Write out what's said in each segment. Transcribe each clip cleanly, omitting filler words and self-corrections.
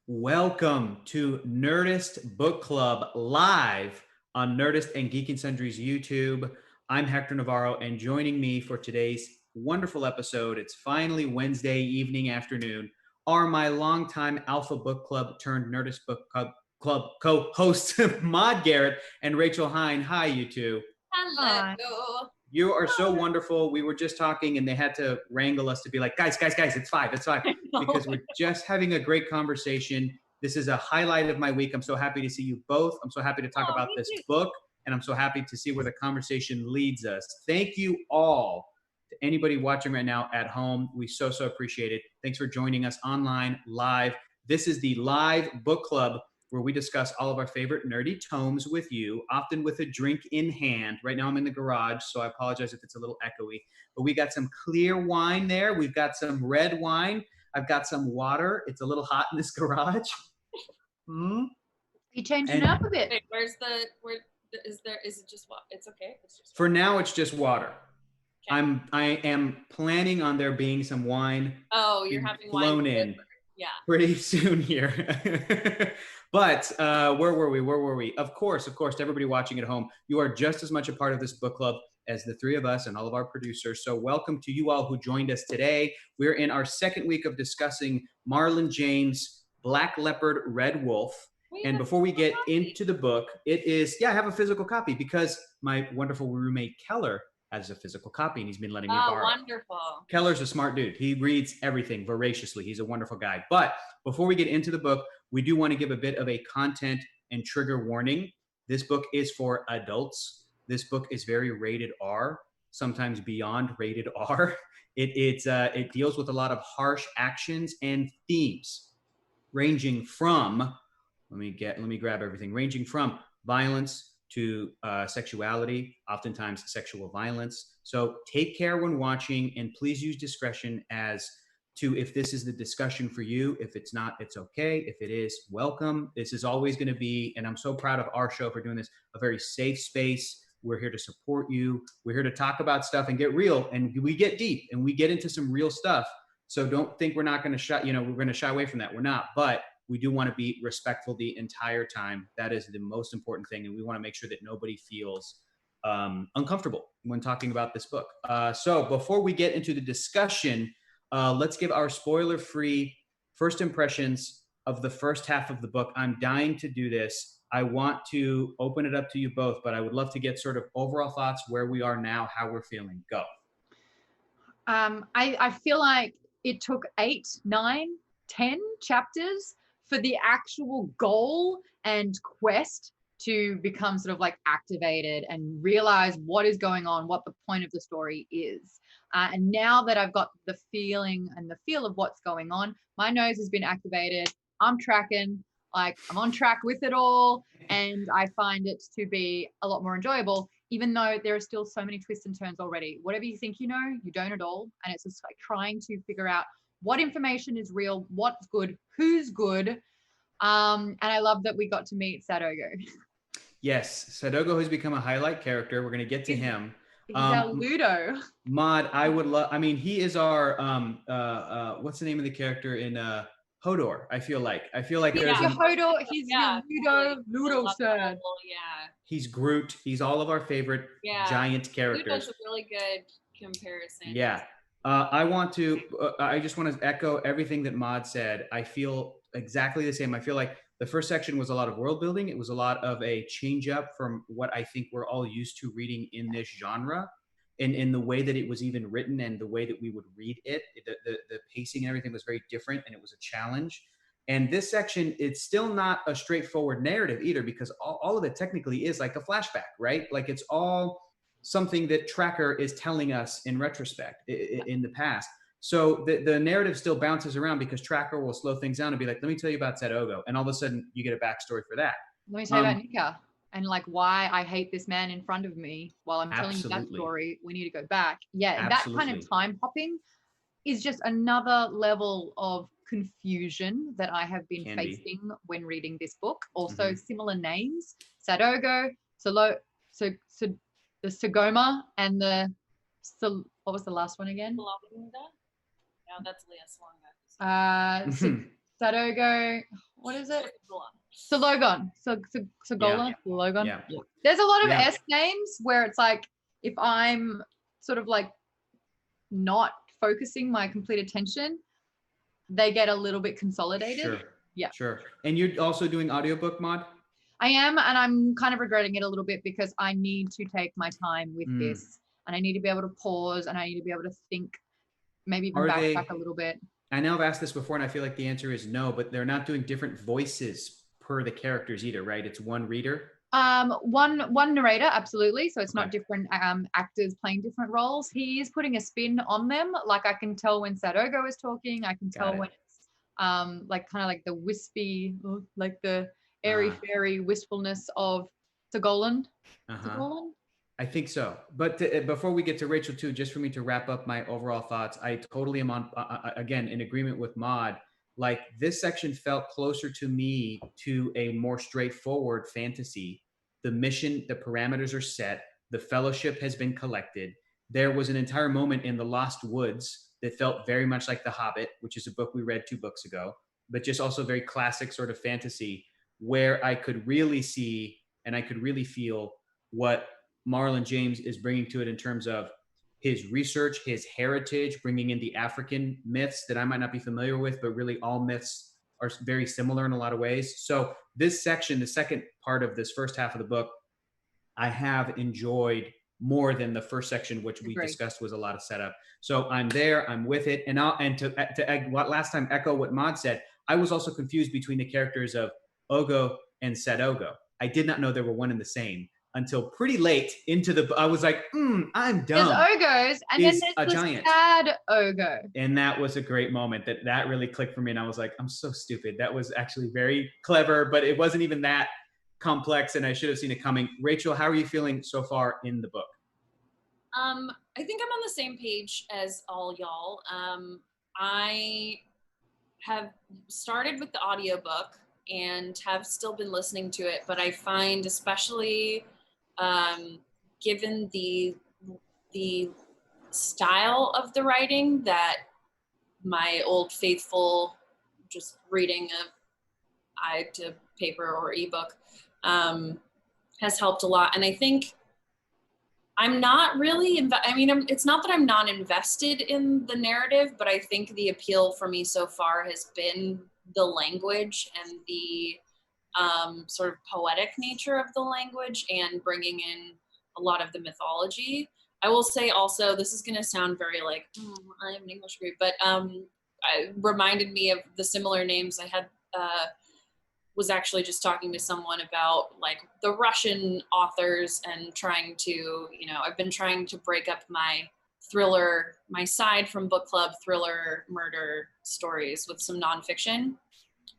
Welcome to Nerdist Book Club live on Nerdist and Geek and Sundry's YouTube. I'm Hector Navarro, and joining me for today's wonderful episode, it's finally Wednesday evening afternoon, are my longtime Alpha Book Club turned Nerdist Book Club co-hosts, Maude, Garrett, and Rachel Heine. Hi, you two. Hello. You are so wonderful. We were just talking and they had to wrangle us to be like, guys, it's five. Because we're just having a great conversation. This is a highlight of my week. I'm so happy to see you both. I'm so happy to talk about this book, and I'm so happy to see where the conversation leads us. Thank you all to anybody watching right now at home. We so appreciate it. Thanks for joining us online, live. This is the live book club where we discuss all of our favorite nerdy tomes with you, often with a drink in hand. Right now I'm in the garage, so I apologize if it's a little echoey. But we got some clear wine there. We've got some red wine. I've got some water. It's a little hot in this garage. You changing it up a bit. Wait, is it just what? It's okay. It's just for now, it's just water. Okay. I am planning on there being some wine. Oh, you're having flown wine in. Yeah. Pretty soon here. But where were we? Of course, to everybody watching at home, you are just as much a part of this book club as the three of us and all of our producers. So welcome to you all who joined us today. We're in our second week of discussing Marlon James' Black Leopard, Red Wolf. And before we get into the book, I have a physical copy because my wonderful roommate Keller has a physical copy and he's been letting me borrow. Oh, wonderful. Keller's a smart dude. He reads everything voraciously. He's a wonderful guy. But before we get into the book, we do want to give a bit of a content and trigger warning. This book is for adults. This book is very rated R, sometimes beyond rated R. It deals with a lot of harsh actions and themes, ranging from, let me grab everything, ranging from violence to sexuality, oftentimes sexual violence. So take care when watching, and please use discretion as to if this is the discussion for you. If it's not, it's okay. If it is, welcome. This is always going to be, and I'm so proud of our show for doing this, a very safe space. We're here to support you. We're here to talk about stuff and get real, and we get deep and we get into some real stuff. So don't think we're not going to we're going to shy away from that. We're not, but we do want to be respectful the entire time. That is the most important thing. And we want to make sure that nobody feels uncomfortable when talking about this book. So before we get into the discussion, let's give our spoiler-free first impressions of the first half of the book. I'm dying to do this. I want to open it up to you both, but I would love to get sort of overall thoughts where we are now, how we're feeling. Go. I feel like it took 8, 9, 10 chapters for the actual goal and quest to become sort of like activated and realize what is going on, what the point of the story is. And now that I've got the feeling and the feel of what's going on, my nose has been activated. I'm tracking, like I'm on track with it all. And I find it to be a lot more enjoyable, even though there are still so many twists and turns already. Whatever you think you know, you don't at all. And it's just like trying to figure out what information is real, what's good, who's good. And I love that we got to meet Sadogo. Yes, Sadogo has become a highlight character. We're going to get to him. He's our Ludo. Maude, I would love, he is our, what's the name of the character in Hodor? I feel like He's there's your Hodor, he's your Ludo sir. Yeah. He's Groot. He's all of our favorite giant characters. Ludo's a really good comparison. Yeah. I just want to echo everything that Maude said. I feel exactly the same. I feel like the first section was a lot of world building. It was a lot of a change up from what I think we're all used to reading in this genre, and in the way that it was even written and the way that we would read it. The pacing and everything was very different, and it was a challenge. And this section, it's still not a straightforward narrative either, because all of it technically is like a flashback, right? Like it's all something that Tracker is telling us in retrospect, in the past. So the narrative still bounces around because Tracker will slow things down and be like, let me tell you about Sadogo. And all of a sudden you get a backstory for that. Let me tell you about Nika and like why I hate this man in front of me while I'm telling you that story. We need to go back. Yeah, absolutely. That kind of time hopping is just another level of confusion that I have been facing when reading this book. Also similar names, Sadogo, the Sagoma, and what was the last one again? No, that's Leah Salonga. Sadogo. What is it? Golan. Sologon. Sogolan. Sologon. Yeah. There's a lot of Yeah. S names where it's like if I'm sort of like not focusing my complete attention, they get a little bit consolidated. Sure. Yeah. Sure. And you're also doing audiobook, Maude? I am, and I'm kind of regretting it a little bit because I need to take my time with this, and I need to be able to pause, and I need to be able to think, maybe even backtrack a little bit. I know I've asked this before, and I feel like the answer is no, but they're not doing different voices per the characters either, right? It's one reader? One narrator, absolutely. So it's not different actors playing different roles. He is putting a spin on them. Like I can tell when Sadogo is talking. I can tell when it's like kind of like the wispy, like the airy fairy wistfulness of Sogolan. Sogolan? I think so. But before we get to Rachel too, just for me to wrap up my overall thoughts, I totally am on, again, in agreement with Maude. Like this section felt closer to me to a more straightforward fantasy. The mission, the parameters are set. The fellowship has been collected. There was an entire moment in the Lost Woods that felt very much like The Hobbit, which is a book we read 2 books ago, but just also very classic sort of fantasy where I could really see and I could really feel what Marlon James is bringing to it in terms of his research, his heritage, bringing in the African myths that I might not be familiar with, but really all myths are very similar in a lot of ways. So this section, the second part of this first half of the book, I have enjoyed more than the first section, which we discussed was a lot of setup. So I'm there, I'm with it. And to what last time echo what Maude said, I was also confused between the characters of Ogo and Sadogo. I did not know they were one and the same until pretty late into the, I was like, I'm dumb. There's Ogos, and then there's the sad Ogo. And that was a great moment that really clicked for me. And I was like, I'm so stupid. That was actually very clever, but it wasn't even that complex and I should have seen it coming. Rachel, how are you feeling so far in the book? I think I'm on the same page as all y'all. I have started with the audiobook and have still been listening to it, but I find especially given the style of the writing that my old faithful just reading of eye to paper or ebook has helped a lot. And I think I'm not really, it's not that I'm not invested in the narrative, but I think the appeal for me so far has been the language and the sort of poetic nature of the language and bringing in a lot of the mythology. I will say also, this is going to sound very like, I have an English degree, but it reminded me of the similar names I had, was actually just talking to someone about like the Russian authors and trying to, I've been trying to break up my thriller, my side from book club thriller murder stories with some nonfiction,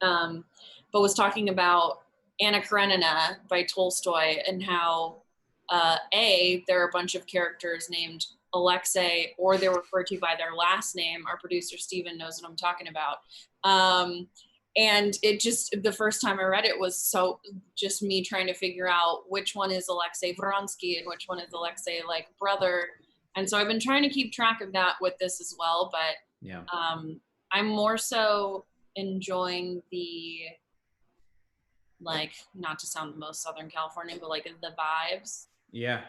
but was talking about Anna Karenina by Tolstoy and how there are a bunch of characters named Alexei, or they're referred to by their last name. Our producer Steven knows what I'm talking about. And it just, the first time I read it was so just me trying to figure out which one is Alexei Vronsky and which one is Alexei like brother. And so I've been trying to keep track of that with this as well. But I'm more so enjoying the, like, not to sound the most Southern California, but like the vibes. Yeah,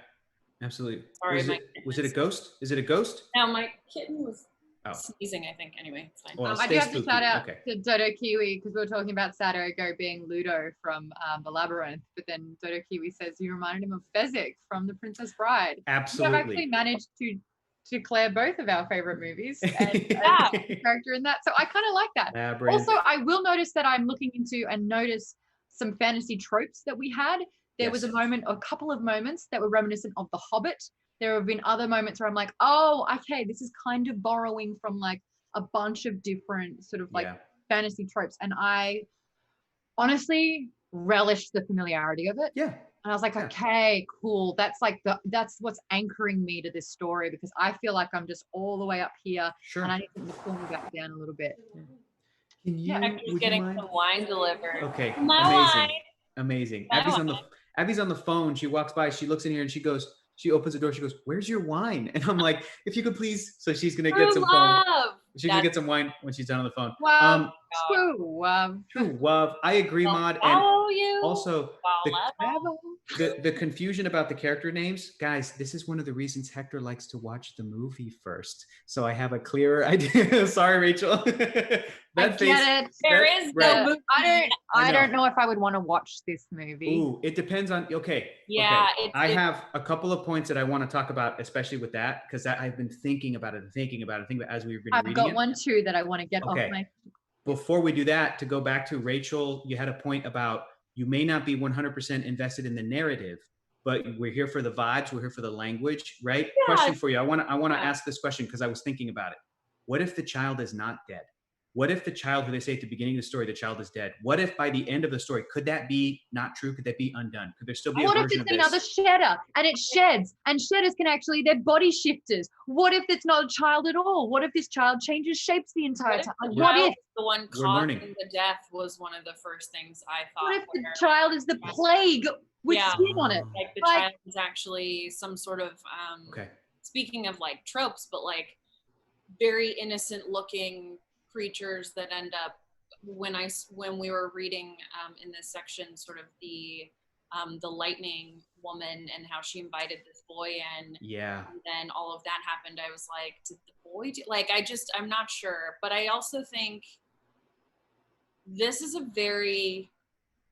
absolutely. Sorry, was it a ghost? Is it a ghost? No, my kitten was sneezing, I think. Anyway, it's fine. Well, I do have to shout out to Dodo Kiwi because we were talking about Sadogo being Ludo from The Labyrinth, but then Dodo Kiwi says you reminded him of Fezzik from The Princess Bride. Absolutely. I've actually managed to declare both of our favorite movies and character in that, so I kind of like that. Labyrinth. Also, I will notice that I'm looking into and notice some fantasy tropes that we had. There was a couple of moments that were reminiscent of The Hobbit. There have been other moments where I'm like, oh, okay, this is kind of borrowing from like a bunch of different sort of like fantasy tropes. And I honestly relished the familiarity of it. Yeah. And I was like, okay, cool. That's what's anchoring me to this story, because I feel like I'm just all the way up here and I need to pull me back down a little bit. Can you, I'm just getting some wine delivered. Okay. My Amazing. wine. Abby's on the phone. She walks by, she looks in here and she opens the door. She goes, "Where's your wine?" And I'm like, "If you could please." So she's going to get some phone. She's going to get some wine when she's done on the phone. Well, True love. I agree, Maude. And also the confusion about the character names, guys. This is one of the reasons Hector likes to watch the movie first, so I have a clearer idea. Sorry, Rachel. I get it. There is no movie. I don't know if I would want to watch this movie. Ooh, it depends on. Okay. Yeah. Okay. I have a couple of points that I want to talk about, especially with that, because I've been thinking about it as we've been reading it. I've got one too that I want to get off my. Before we do that, to go back to Rachel, you had a point about you may not be 100% invested in the narrative, but we're here for the vibes. We're here for the language, right? Yeah. Question for you. I want to ask this question because I was thinking about it. What if the child is not dead? What if the child, who they say at the beginning of the story, the child is dead? What if by the end of the story, could that be not true? Could that be undone? Could there still be a version of this? What if it's another shedder and it sheds, and shedders can actually, they're body shifters? What if it's not a child at all? What if this child changes shapes the entire time? What if the one causing the death was one of the first things I thought? What if the child is the plague with skin on it? Like the child is actually some sort of, speaking of like tropes, but like very innocent looking creatures that end up, when we were reading in this section sort of the lightning woman and how she invited this boy in, and then all of that happened, I was like, did the boy do, like, I'm not sure. But I also think this is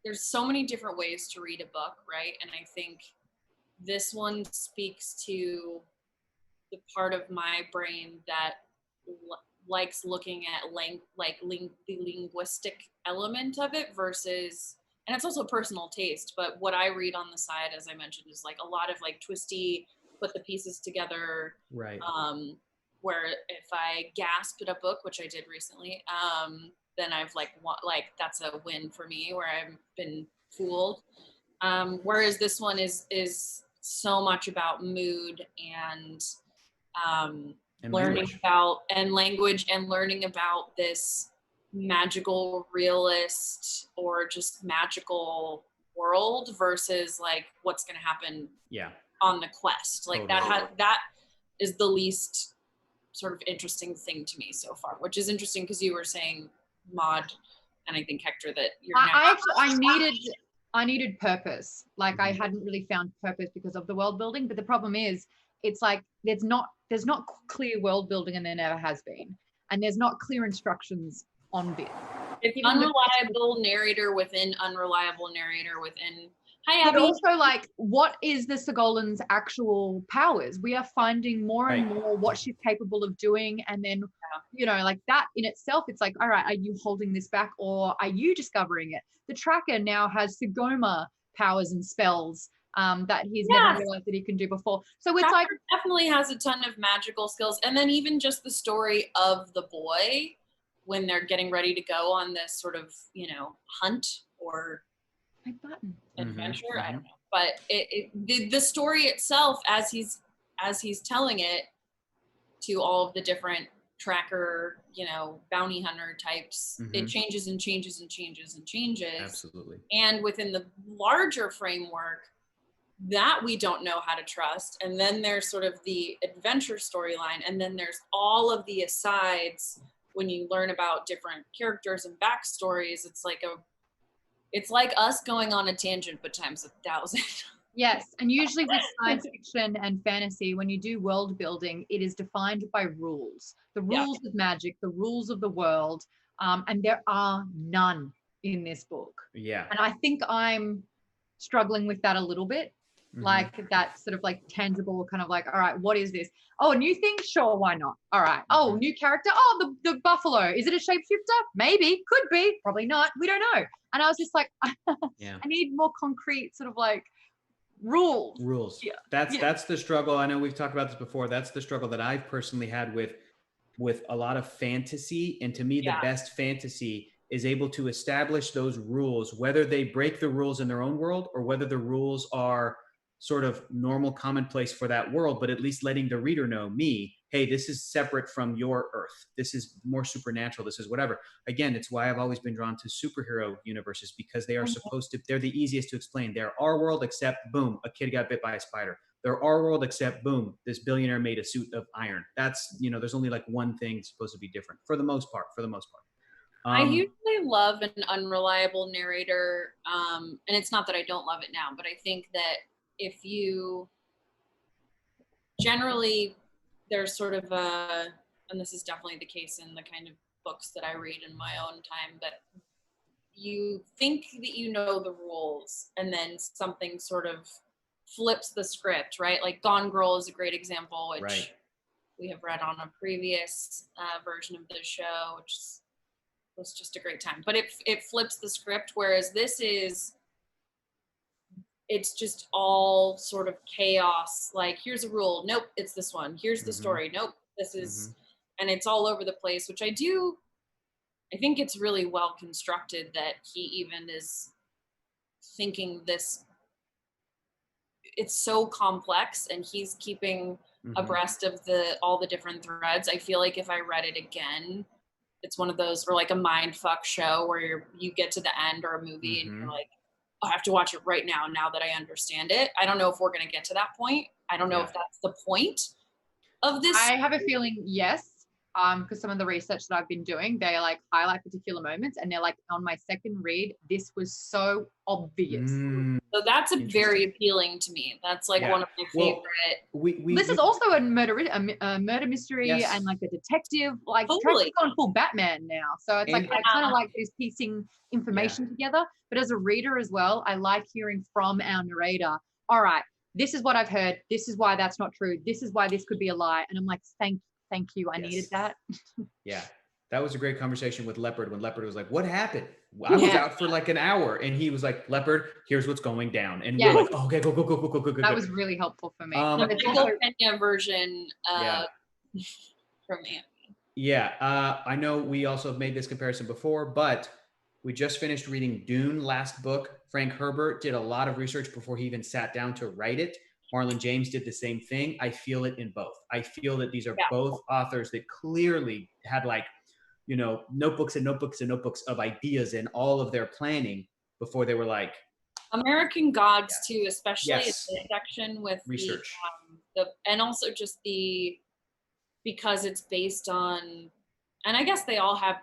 there's so many different ways to read a book, right? And I think this one speaks to the part of my brain that likes looking at the linguistic element of it versus, and it's also personal taste, but what I read on the side, as I mentioned, is like a lot of like twisty, put the pieces together, right? Where if I gasp at a book, which I did recently, then I've that's a win for me, where I've been fooled. Whereas this one is so much about mood and learning about language and learning about this magical realist or just magical world versus like what's going to happen on the quest. Like that is the least sort of interesting thing to me so far, which is interesting because you were saying, Maude, and I think Hector, that you're I needed purpose. Like I hadn't really found purpose because of the world building, but the problem is it's like there's not clear world building, and there never has been, and there's not clear instructions on this. It's unreliable narrator within unreliable narrator within. Hi, Abby. But also, like, what is the Segolan's actual powers? We are finding more and more what she's capable of doing, and then like that in itself, it's like, all right, are you holding this back, or are you discovering it? The tracker now has Segoma powers and spells that he's never realized that he can do before. So it's like, definitely has a ton of magical skills. And then even just the story of the boy when they're getting ready to go on this sort of, hunt or adventure. I don't know. But the story itself, as he's telling it to all of the different tracker, bounty hunter types, it changes and changes and changes and changes. Absolutely. And within the larger framework, that we don't know how to trust. And then there's sort of the adventure storyline. And then there's all of the asides when you learn about different characters and backstories. It's like us going on a tangent, but times 1,000. Yes. And usually with science fiction and fantasy, when you do world building, it is defined by rules, the rules of magic, the rules of the world. And there are none in this book. Yeah. And I think I'm struggling with that a little bit. Like that sort of like tangible kind of like, all right, what is this? Oh, a new thing? Sure, why not? All right. Oh, new character? Oh, the buffalo. Is it a shapeshifter? Maybe. Could be. Probably not. We don't know. And I was just like, I need more concrete sort of like rules. Yeah. That's the struggle. I know we've talked about this before. That's the struggle that I've personally had with a lot of fantasy. And to me, the best fantasy is able to establish those rules, whether they break the rules in their own world or whether the rules are sort of normal commonplace for that world, but at least letting the reader know, hey, this is separate from your Earth. This is more supernatural. This is whatever. Again, it's why I've always been drawn to superhero universes, because they are they're the easiest to explain. They're our world, except boom, a kid got bit by a spider. They're our world, except boom, this billionaire made a suit of iron. That's, there's only like one thing supposed to be different for the most part. I usually love an unreliable narrator, and it's not that I don't love it now, but I think that if you generally, there's sort of and this is definitely the case in the kind of books that I read in my own time, but you think that you know the rules and then something sort of flips the script, right? Like Gone Girl is a great example, which we have read on a previous version of the show, which was just a great time. But it flips the script, whereas it's just all sort of chaos. Like, here's a rule. Nope, it's this one. Here's the story. Nope, this is, and it's all over the place, which I think it's really well constructed that he even is thinking this, it's so complex and he's keeping abreast of all the different threads. I feel like if I read it again, it's one of those, or like a mind fuck show where you get to the end, or a movie and you're like, I have to watch it right now that I understand it. I don't know if we're going to get to that point. I don't know if that's the point of this. I have a feeling yes, because some of the research that I've been doing, they like highlight particular moments, and they're like, on my second read, this was so obvious. So that's very appealing to me. That's like one of my favorite. This is also a murder mystery, and like a detective, like Tracker's gone full Batman now. So it's like I kind of like this piecing information together. But as a reader as well, I like hearing from our narrator. All right, this is what I've heard. This is why that's not true. This is why this could be a lie. And I'm like, thank you. I needed that. Yeah. That was a great conversation with Leopard when Leopard was like, what happened? I was out for like an hour, and he was like, Leopard, here's what's going down. And we're like, oh, okay, go. That was really helpful for me. The Michael Pena version from Annie. Yeah. I know we also have made this comparison before, but we just finished reading Dune, last book. Frank Herbert did a lot of research before he even sat down to write it. Marlon James did the same thing. I feel it in both. I feel that these are both authors that clearly had like, notebooks and notebooks and notebooks of ideas in all of their planning before they were like. American Gods too, especially in this section with research. And also just because it's based on, and I guess they all have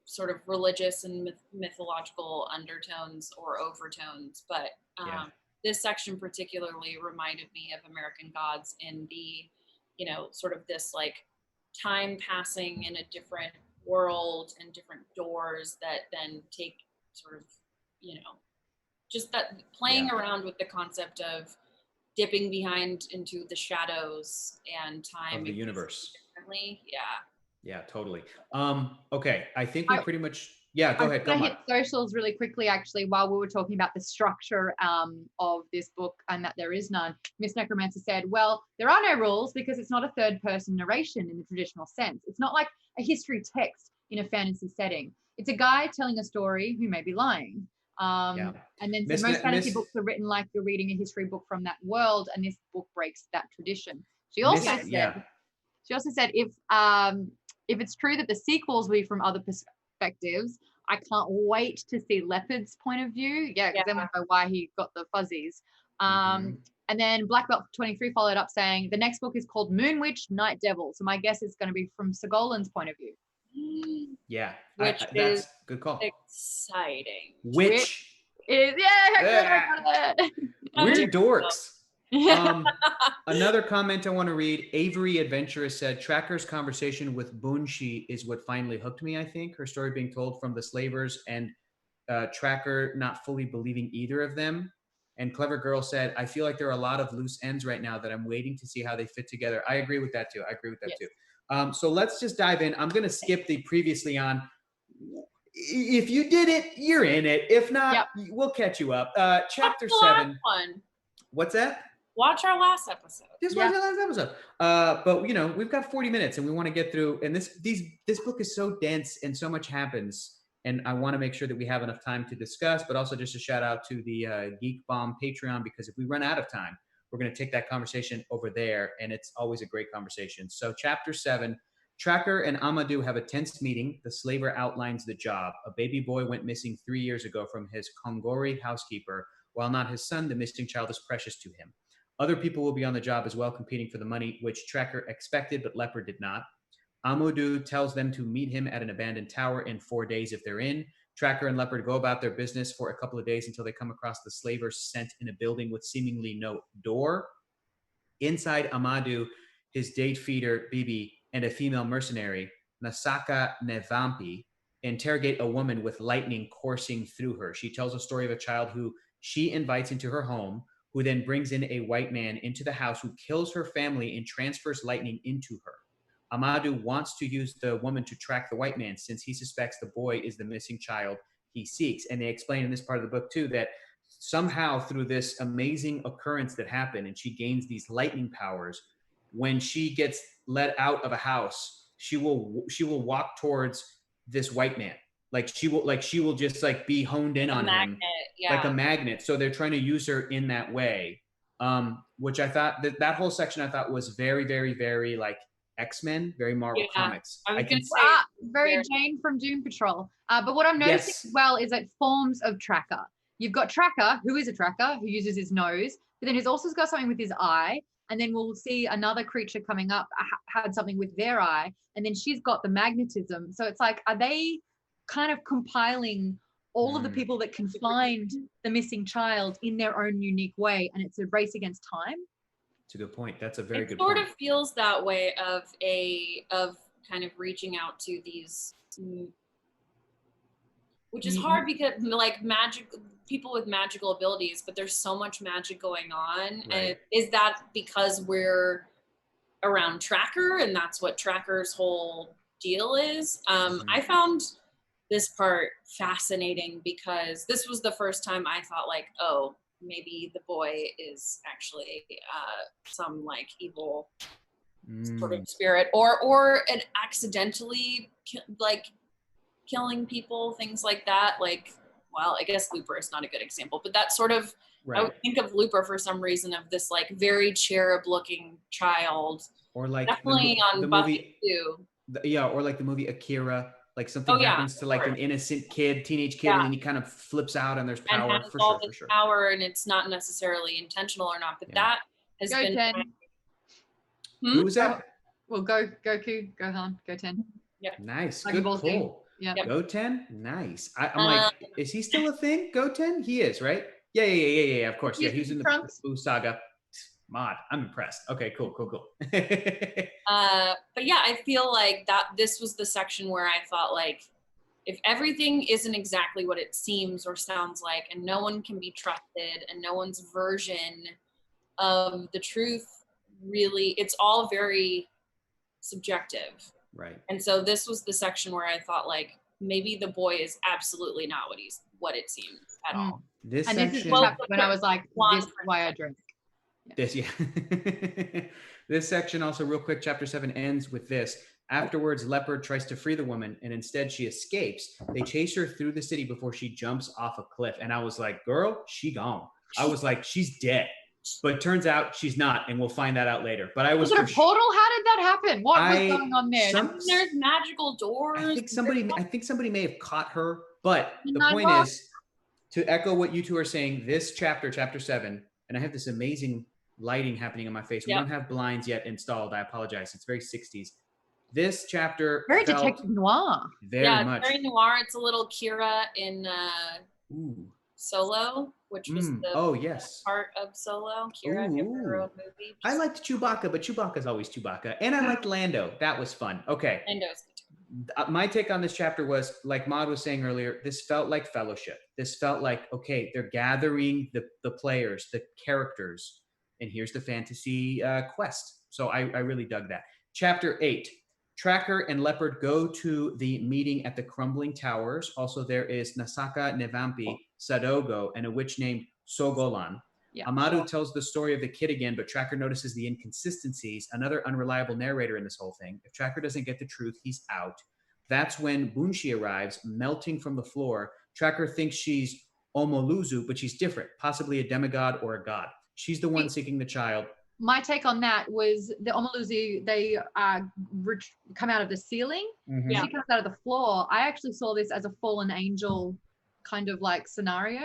sort of religious and mythological undertones or overtones, but this section particularly reminded me of American Gods in the, sort of this like time passing in a different world and different doors that then take sort of, just that playing around with the concept of dipping behind into the shadows and time of the universe. Differently. Yeah, totally. Okay. I think we pretty much, go ahead. I'm going to hit socials really quickly, actually, while we were talking about the structure of this book and that there is none. Miss Necromancer said, well, there are no rules because it's not a third person narration in the traditional sense. It's not like a history text in a fantasy setting. It's a guy telling a story who may be lying. And then most fantasy books are written like you're reading a history book from that world, and this book breaks that tradition. She also said if it's true that the sequels will be from other perspectives, I can't wait to see Leopard's point of view. Because then we know why he got the fuzzies. And then Black Belt 23 followed up saying the next book is called Moon Witch, Night Devil. So my guess is going to be from Segolan's point of view. Yeah, which that's is good call. Exciting. Which is weird dorks. Another comment I want to read. Avery Adventurous said, Tracker's conversation with Bunshi is what finally hooked me, I think. Her story being told from the slavers and Tracker not fully believing either of them. And Clever Girl said, I feel like there are a lot of loose ends right now that I'm waiting to see how they fit together. I agree with that too. So let's just dive in. I'm going to skip the previously on. If you did it, you're in it. If not, we'll catch you up. Chapter 7. What's that? Watch our last episode. Just watch our last episode. But we've got 40 minutes and we want to get through. And this book is so dense and so much happens. And I want to make sure that we have enough time to discuss, but also just a shout out to the Geekbomb Patreon, because if we run out of time, we're going to take that conversation over there. And it's always a great conversation. So Chapter 7, Tracker and Amadou have a tense meeting. The slaver outlines the job. A baby boy went missing 3 years ago from his Kongori housekeeper. While not his son, the missing child is precious to him. Other people will be on the job as well, competing for the money, which Tracker expected, but Leopard did not. Amadou tells them to meet him at an abandoned tower in 4 days if they're in. Tracker and Leopard go about their business for a couple of days until they come across the slavers sent in a building with seemingly no door. Inside Amadou, his date feeder, Bibi, and a female mercenary, Nasaka Nevampi, interrogate a woman with lightning coursing through her. She tells a story of a child who she invites into her home, who then brings in a white man into the house who kills her family and transfers lightning into her. Amadou wants to use the woman to track the white man since he suspects the boy is the missing child he seeks. And they explain in this part of the book, too, that somehow through this amazing occurrence that happened and she gains these lightning powers, when she gets let out of a house, she will walk towards this white man. She will just be honed in on him like a magnet. So they're trying to use her in that way, which I thought that whole section I thought was very, very, very X-Men, very Marvel Comics. I was going to say very Jane from Doom Patrol. But what I'm noticing as well is forms of Tracker. You've got Tracker, who is a tracker, who uses his nose, but then he's also got something with his eye. And then we'll see another creature coming up had something with their eye. And then she's got the magnetism. So it's are they kind of compiling all of the people that can find the missing child in their own unique way? And it's a race against time? It's a good point. That's a very good point. It point. sort of feels that way of kind of reaching out to these, which is hard because magic people with magical abilities, but there's so much magic going on. Right. And is that because we're around Tracker and that's what Tracker's whole deal is? I found this part fascinating because this was the first time I thought oh, maybe the boy is actually some evil sort of spirit or an accidentally killing people, things like that. Well, I guess Looper is not a good example, but that sort of, right. I would think of Looper for some reason of this very cherub looking child. Or definitely on Buffy too. Or the movie Akira. Something happens to an innocent teenage kid, and then he kind of flips out and there's power. And has all this power, and it's not necessarily intentional or not, but that has been. 10. Who was that? Well, Goku, Gohan, Go 10. Yeah. Nice. Good pull. Yeah. Go 10? Nice. I'm is he still a thing? Go 10? He is, right? Yeah, of course. Yeah, he's in the Boo Saga. Maude, I'm impressed. Okay, cool. But yeah, I feel that this was the section where I thought if everything isn't exactly what it seems or sounds like, and no one can be trusted, and no one's version of the truth really, it's all very subjective. Right. And so this was the section where I thought maybe the boy is absolutely not what it seems at all. This is when I was this is why I drink. Yeah. This section also, real quick, chapter 7 ends with this. Afterwards, Leopard tries to free the woman, and instead she escapes. They chase her through the city before she jumps off a cliff. And I was like, girl, she gone. I was like, she's dead. But turns out she's not, and we'll find that out later. But I was it a portal? How did that happen? What was going on there? There's magical doors. I think somebody may have caught her. But the point is, to echo what you two are saying, this chapter 7, and I have this amazing lighting happening on my face. We don't have blinds yet installed. I apologize. It's very 60s. This chapter very detective noir. Very much. Very noir. It's a little Kira in Solo, which was the part of Solo. Kira, if you ever wrote a movie. I liked Chewbacca, but Chewbacca's always Chewbacca. And I liked Lando. That was fun. Okay. Lando's good too. My take on this chapter was, like Maude was saying earlier, this felt like Fellowship. This felt like, okay, they're gathering the players, the characters, and here's the fantasy quest. So I really dug that. Chapter 8, Tracker and Leopard go to the meeting at the crumbling towers. Also, there is Nasaka Nevampi, Sadogo, and a witch named Sogolan. Yeah. Amadou tells the story of the kid again, but Tracker notices the inconsistencies. Another unreliable narrator in this whole thing. If Tracker doesn't get the truth, he's out. That's when Bunshi arrives, melting from the floor. Tracker thinks she's Omoluzu, but she's different, possibly a demigod or a god. She's the one seeking the child. My take on that was the Omoluzu, they come out of the ceiling. Mm-hmm. She comes out of the floor. I actually saw this as a fallen angel kind of scenario.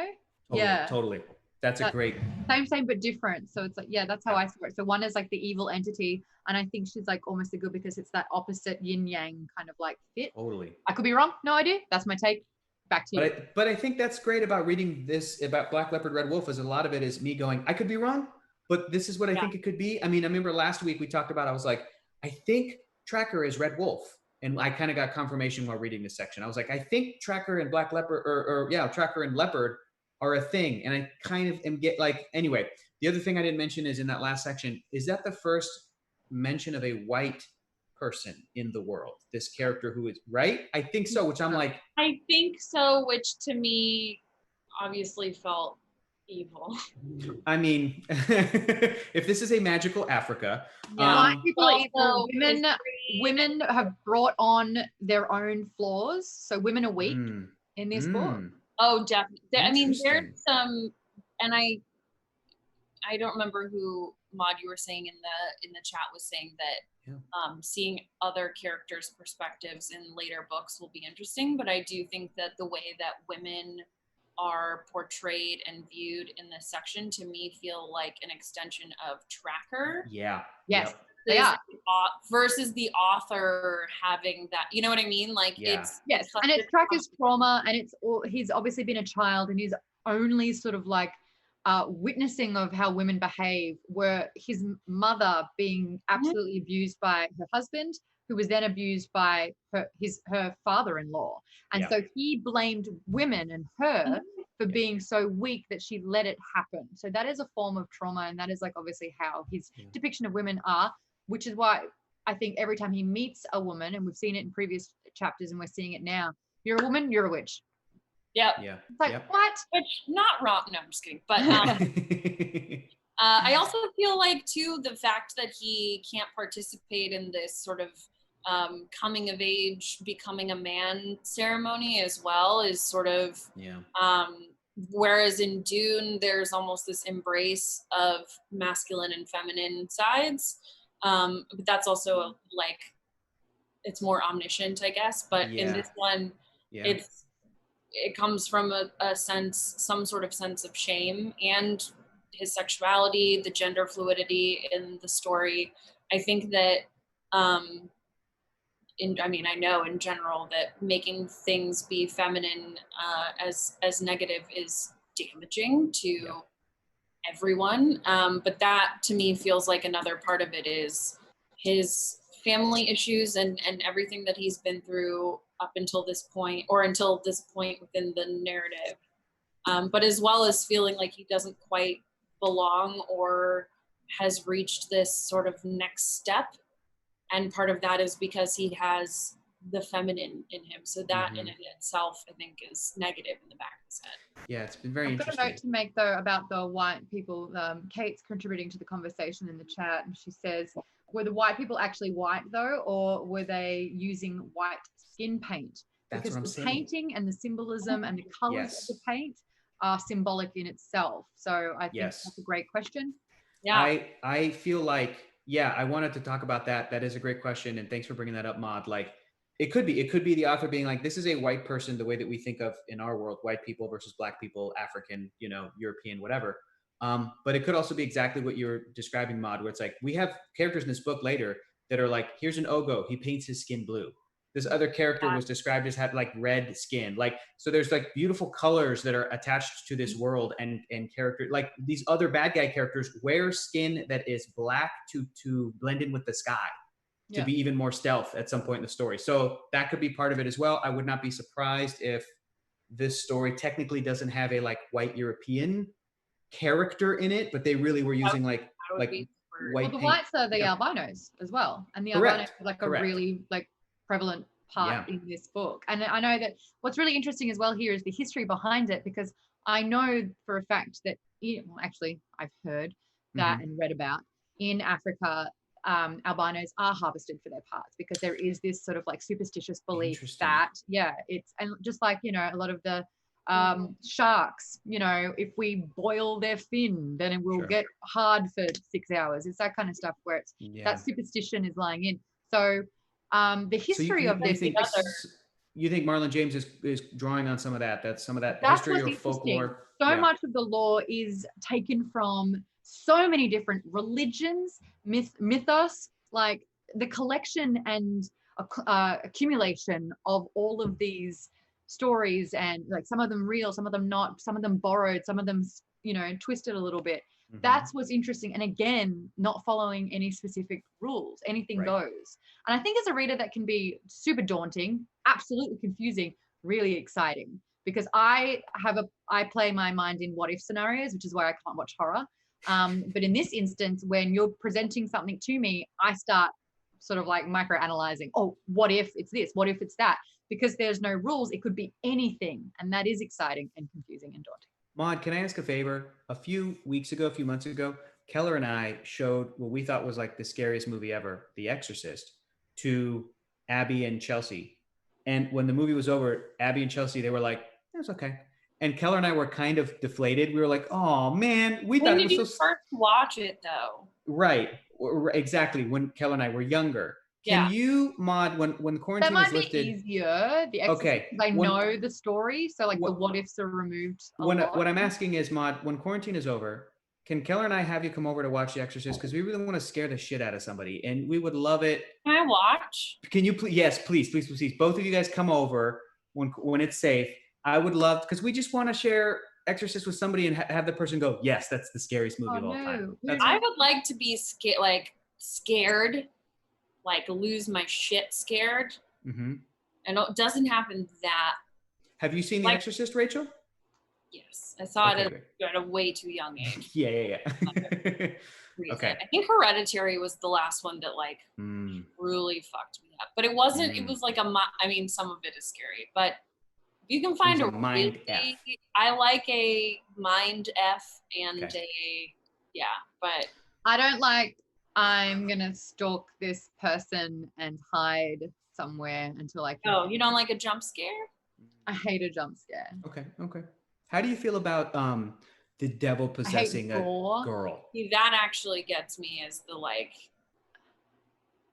Totally. That's a great. Same but different. So it's like, yeah, that's how I saw it. So one is like the evil entity, and I think she's like almost a good because it's that opposite yin yang kind of like fit. Totally. I could be wrong. No idea. That's my take. Back to you. But I think that's great about reading this about Black Leopard, Red Wolf is a lot of it is me going, I could be wrong, but this is what I think it could be. I mean, I remember last week we talked about, I was like, I think Tracker is Red Wolf. And I kind of got confirmation while reading this section. I was like, I think Tracker and Black Leopard, Tracker and Leopard are a thing. And I kind of am anyway, the other thing I didn't mention is in that last section, is that the first mention of a white person in the world? This character who is, right? I think so, which I'm like. I think so, which to me obviously felt evil. I mean, if this is a magical Africa. White people are evil. Women have brought on their own flaws. So women are weak in this book. Oh, definitely. I mean, there's some, and I don't remember who Maude you were saying in the chat was saying that seeing other characters' perspectives in later books will be interesting. But I do think that the way that women are portrayed and viewed in this section to me feel like an extension of Tracker. Yeah. Yes. Yep. They are. Versus the author having that, you know what I mean? Like it's and it's Tracker's trauma, and he's obviously been a child, and his only sort of like witnessing of how women behave were his mother being absolutely abused by her husband, who was then abused by her father-in-law, and so he blamed women and her for being so weak that she let it happen. So that is a form of trauma, and that is like obviously how his depiction of women are. Which is why I think every time he meets a woman, and we've seen it in previous chapters and we're seeing it now, you're a woman, you're a witch. Yep. Yeah. It's like, what? Which, not wrong. No, I'm just kidding. But I also feel like, too, the fact that he can't participate in this sort of coming of age, becoming a man ceremony as well is sort of, whereas in Dune, there's almost this embrace of masculine and feminine sides. But that's also like, it's more omniscient, I guess. But in this one, it comes from a sense, some sort of sense of shame, and his sexuality, the gender fluidity in the story. I think that, I know in general that making things be feminine as negative is damaging to everyone. But that to me feels like another part of it is his family issues and everything that he's been through up until this point, or until this point within the narrative. But as well as feeling like he doesn't quite belong or has reached this sort of next step. And part of that is because he has the feminine in him. So that in itself, I think, is negative in the back of his head. Yeah, it's been very interesting. I've got a note to make, though, about the white people. Kate's contributing to the conversation in the chat, and she says, were the white people actually white, though, or were they using white skin paint? Because the painting and the symbolism and the colors of the paint are symbolic in itself. So I think that's a great question. Yeah. I feel like, I wanted to talk about that. That is a great question. And thanks for bringing that up, Maude. Like, it could be the author being like, this is a white person, the way that we think of in our world, white people versus black people, African, European, whatever. But it could also be exactly what you're describing, Maude, where it's like, we have characters in this book later that are like, here's an Ogo, he paints his skin blue. This other character was described as had like red skin. Like, so there's like beautiful colors that are attached to this world, and character, like these other bad guy characters wear skin that is black to blend in with the sky, to be even more stealth at some point in the story. So that could be part of it as well. I would not be surprised if this story technically doesn't have a like white European character in it, but they really were using like white the whites are the albinos as well, and the albinos are like a really like prevalent part in this book. And I know that what's really interesting as well here is the history behind it, because I know for a fact that actually I've heard that and read about in Africa, albinos are harvested for their parts, because there is this sort of like superstitious belief that it's, and just like a lot of the sharks, if we boil their fin, then it will get hard for 6 hours. It's that kind of stuff where it's that superstition is lying in. So the history of this. You think Marlon James is drawing on some of that? That's some of that That's history what's or folklore. So much of the lore is taken from so many different religions, mythos, like the collection and accumulation of all of these stories, and like some of them real, some of them not, some of them borrowed, some of them, you know, twisted a little bit. That's what's interesting. And again, not following any specific rules, anything goes. And I think as a reader, that can be super daunting, absolutely confusing, really exciting, because I play my mind in what if scenarios, which is why I can't watch horror. But in this instance, when you're presenting something to me, I start sort of like micro-analyzing. Oh, what if it's this? What if it's that? Because there's no rules. It could be anything. And that is exciting and confusing and daunting. Maude, can I ask a favor? A few months ago, Keller and I showed what we thought was like the scariest movie ever, The Exorcist, to Abby and Chelsea. And when the movie was over, Abby and Chelsea, they were like, "It's okay." And Keller and I were kind of deflated. We were like, "Oh man, we thought it was so." When did you first watch it though? Right, exactly. When Keller and I were younger. Can you, Maude, when the quarantine was lifted? That might be easier. The Exorcist, because I know the story, so like the what ifs are removed. What I'm asking is, Maude, when quarantine is over, can Keller and I have you come over to watch The Exorcist? Because we really want to scare the shit out of somebody, and we would love it. Can I watch? Can you please? Yes, please. Both of you guys come over when it's safe. I would love, because we just want to share Exorcist with somebody and have the person go, "Yes, that's the scariest movie of all time." I would like to be scared, like lose my shit scared. And it doesn't happen that. Have you seen The Exorcist, Rachel? Yes, I saw it at a way too young age. Yeah. Okay. I think Hereditary was the last one that really fucked me up. But it wasn't. It was like I mean, some of it is scary, but if you can find a mind F. I like a mind F and but I don't like, I'm gonna stalk this person and hide somewhere until I can. Oh, you don't like a jump scare? I hate a jump scare. Okay. How do you feel about the devil possessing a girl? See, that actually gets me as the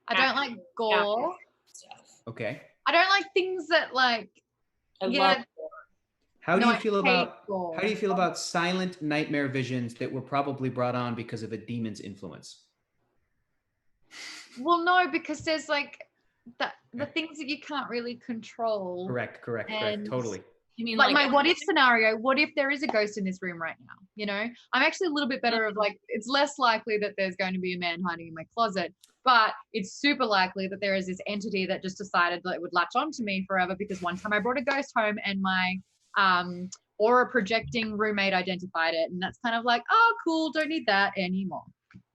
I don't like gore stuff. Okay. I don't like things that like. I love gore. How do you feel about silent nightmare visions that were probably brought on because of a demon's influence? Well, no, because there's like the things that you can't really control. Correct. Totally. You mean like my what if scenario? What if there is a ghost in this room right now? You know, I'm actually a little bit better of like, it's less likely that there's going to be a man hiding in my closet, but it's super likely that there is this entity that just decided that it would latch onto me forever, because one time I brought a ghost home and my aura projecting roommate identified it, and that's kind of like, oh cool, don't need that anymore.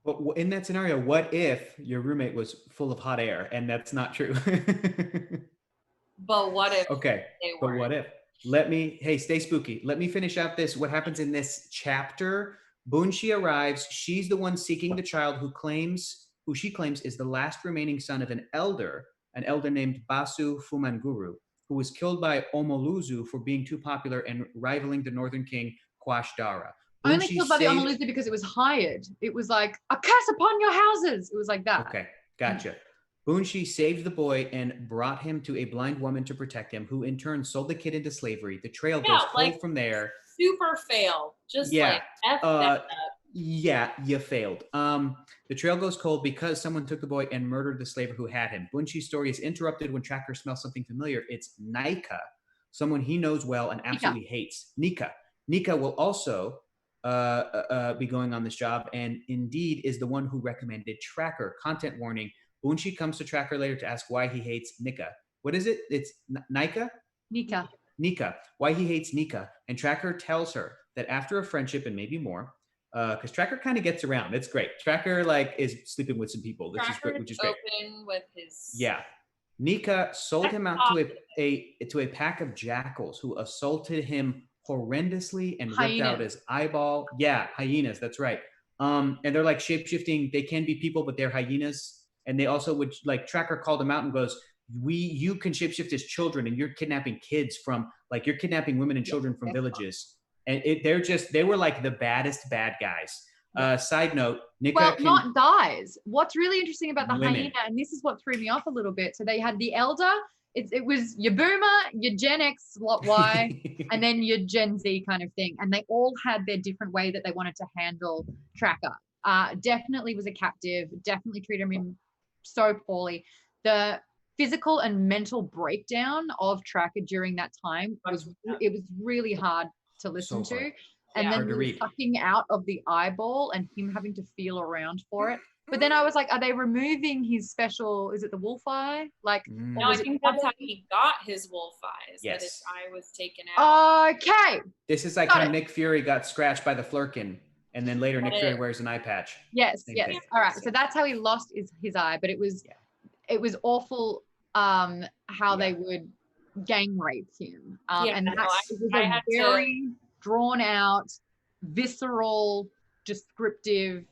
But in that scenario, what if your roommate was full of hot air and that's not true? But what if? Okay. But what if? Stay spooky. Let me finish out what happens in this chapter. Bunshi arrives. She's the one seeking the child who she claims is the last remaining son of an elder named Basu Fumanguru, who was killed by Omoluzu for being too popular and rivaling the northern king Kwashdara. Only killed by the Omoluzu because it was hired. It was like, a curse upon your houses. It was like that. Okay, gotcha. Bunshi saved the boy and brought him to a blind woman to protect him, who in turn sold the kid into slavery. The trail goes cold from there. Super fail. Just F that up. Yeah, you failed. The trail goes cold because someone took the boy and murdered the slaver who had him. Bunshi's story is interrupted when Tracker smells something familiar. It's Nika, someone he knows well and absolutely hates. Nika will also be going on this job, and indeed is the one who recommended Tracker. Content warning. Bunshi comes to Tracker later to ask why he hates Nika. What is it? It's Nika? Nika. Why he hates Nika. And Tracker tells her that after a friendship and maybe more, because Tracker kind of gets around. It's great. Tracker is sleeping with some people, which is great. Open with his... Yeah. Nika sold him out to a pack of jackals who assaulted him horrendously and ripped out his eyeball. Yeah, hyenas. That's right. And they're like shape-shifting. They can be people, but they're hyenas. And they also would Tracker called him out and goes, you can shapeshift as children, and you're kidnapping kids from you're kidnapping women and children from villages. And they were like the baddest bad guys. Side note, Nika not guys. What's really interesting about the hyena, and this is what threw me off a little bit. So they had the elder it was your boomer, your Gen X, Y, and then your Gen Z kind of thing. And they all had their different way that they wanted to handle Tracker. Definitely was a captive, definitely treated him so poorly. The physical and mental breakdown of Tracker during that time was really hard to listen to. And then the sucking out of the eyeball and him having to feel around for it. But then I was like, are they removing his special, is it the wolf eye? Like, no, I think that's how he got his wolf eyes. Yes. That his eye was taken out. Okay. This is like how Nick Fury got scratched by the Flurkin, and then later Nick Fury wears an eye patch. Yes, Same thing. All right. So that's how he lost his eye, but it was awful how they would gang rape him. And that was a very drawn out, visceral, descriptive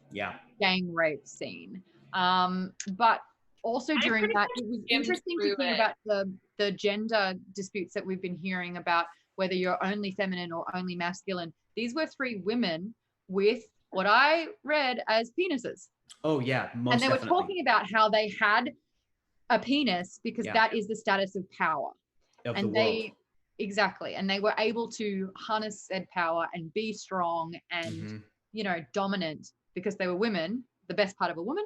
gang rape scene. But also during that, it was interesting to think about the gender disputes that we've been hearing about, whether you're only feminine or only masculine. These were 3 women with what I read as penises. Oh yeah, most And they definitely. were talking about how they had a penis because that is the status of power. Of and the they world. Exactly. And they were able to harness said power and be strong and, you know, dominant because they were women, the best part of a woman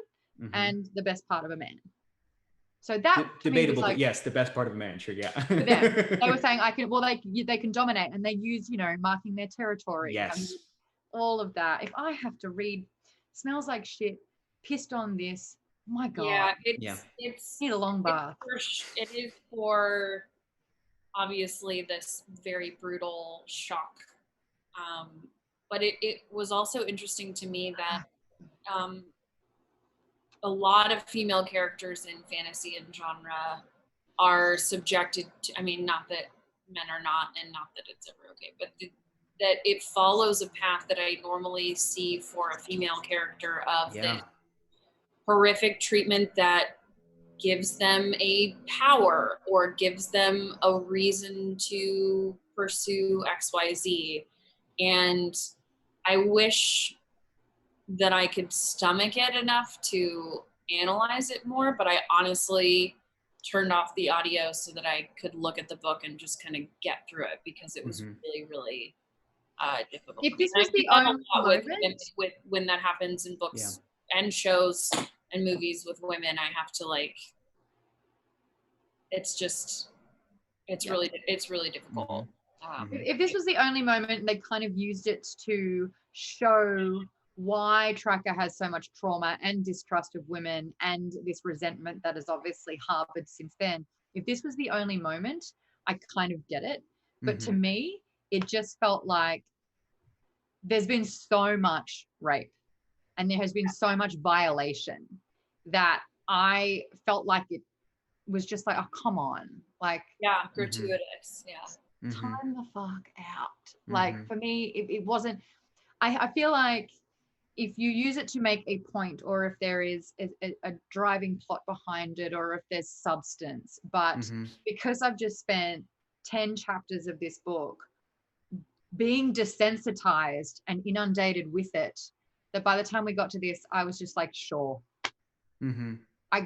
and the best part of a man. So that debatable, like, but yes, the best part of a man, sure, yeah. For them, they were saying they can dominate, and they use, you know, marking their territory. Yes. All of that. If I have to read Smells Like Shit, pissed on this, my God. Yeah, it's need a long bath. It is for obviously this very brutal shock. But it was also interesting to me that a lot of female characters in fantasy and genre are subjected to, I mean, not that men are not, and not that it's ever okay, but that it follows a path that I normally see for a female character of the horrific treatment that gives them a power or gives them a reason to pursue XYZ. And I wish that I could stomach it enough to analyze it more, but I honestly turned off the audio so that I could look at the book and just kind of get through it, because it was really, really difficult. If this was the only moment with when that happens in books and shows and movies with women, I have to like, it's really difficult. If this was the only moment, they kind of used it to show why Tracker has so much trauma and distrust of women and this resentment that is obviously harbored since then. If this was the only moment, I kind of get it. But to me, it just felt like there's been so much rape and there has been so much violation that I felt like it was just like, oh, come on. Like, gratuitous. Time the fuck out. Like, for me, it wasn't, I feel like if you use it to make a point, or if there is a driving plot behind it, or if there's substance, but because I've just spent 10 chapters of this book being desensitized and inundated with it, that by the time we got to this, I was just like, sure. I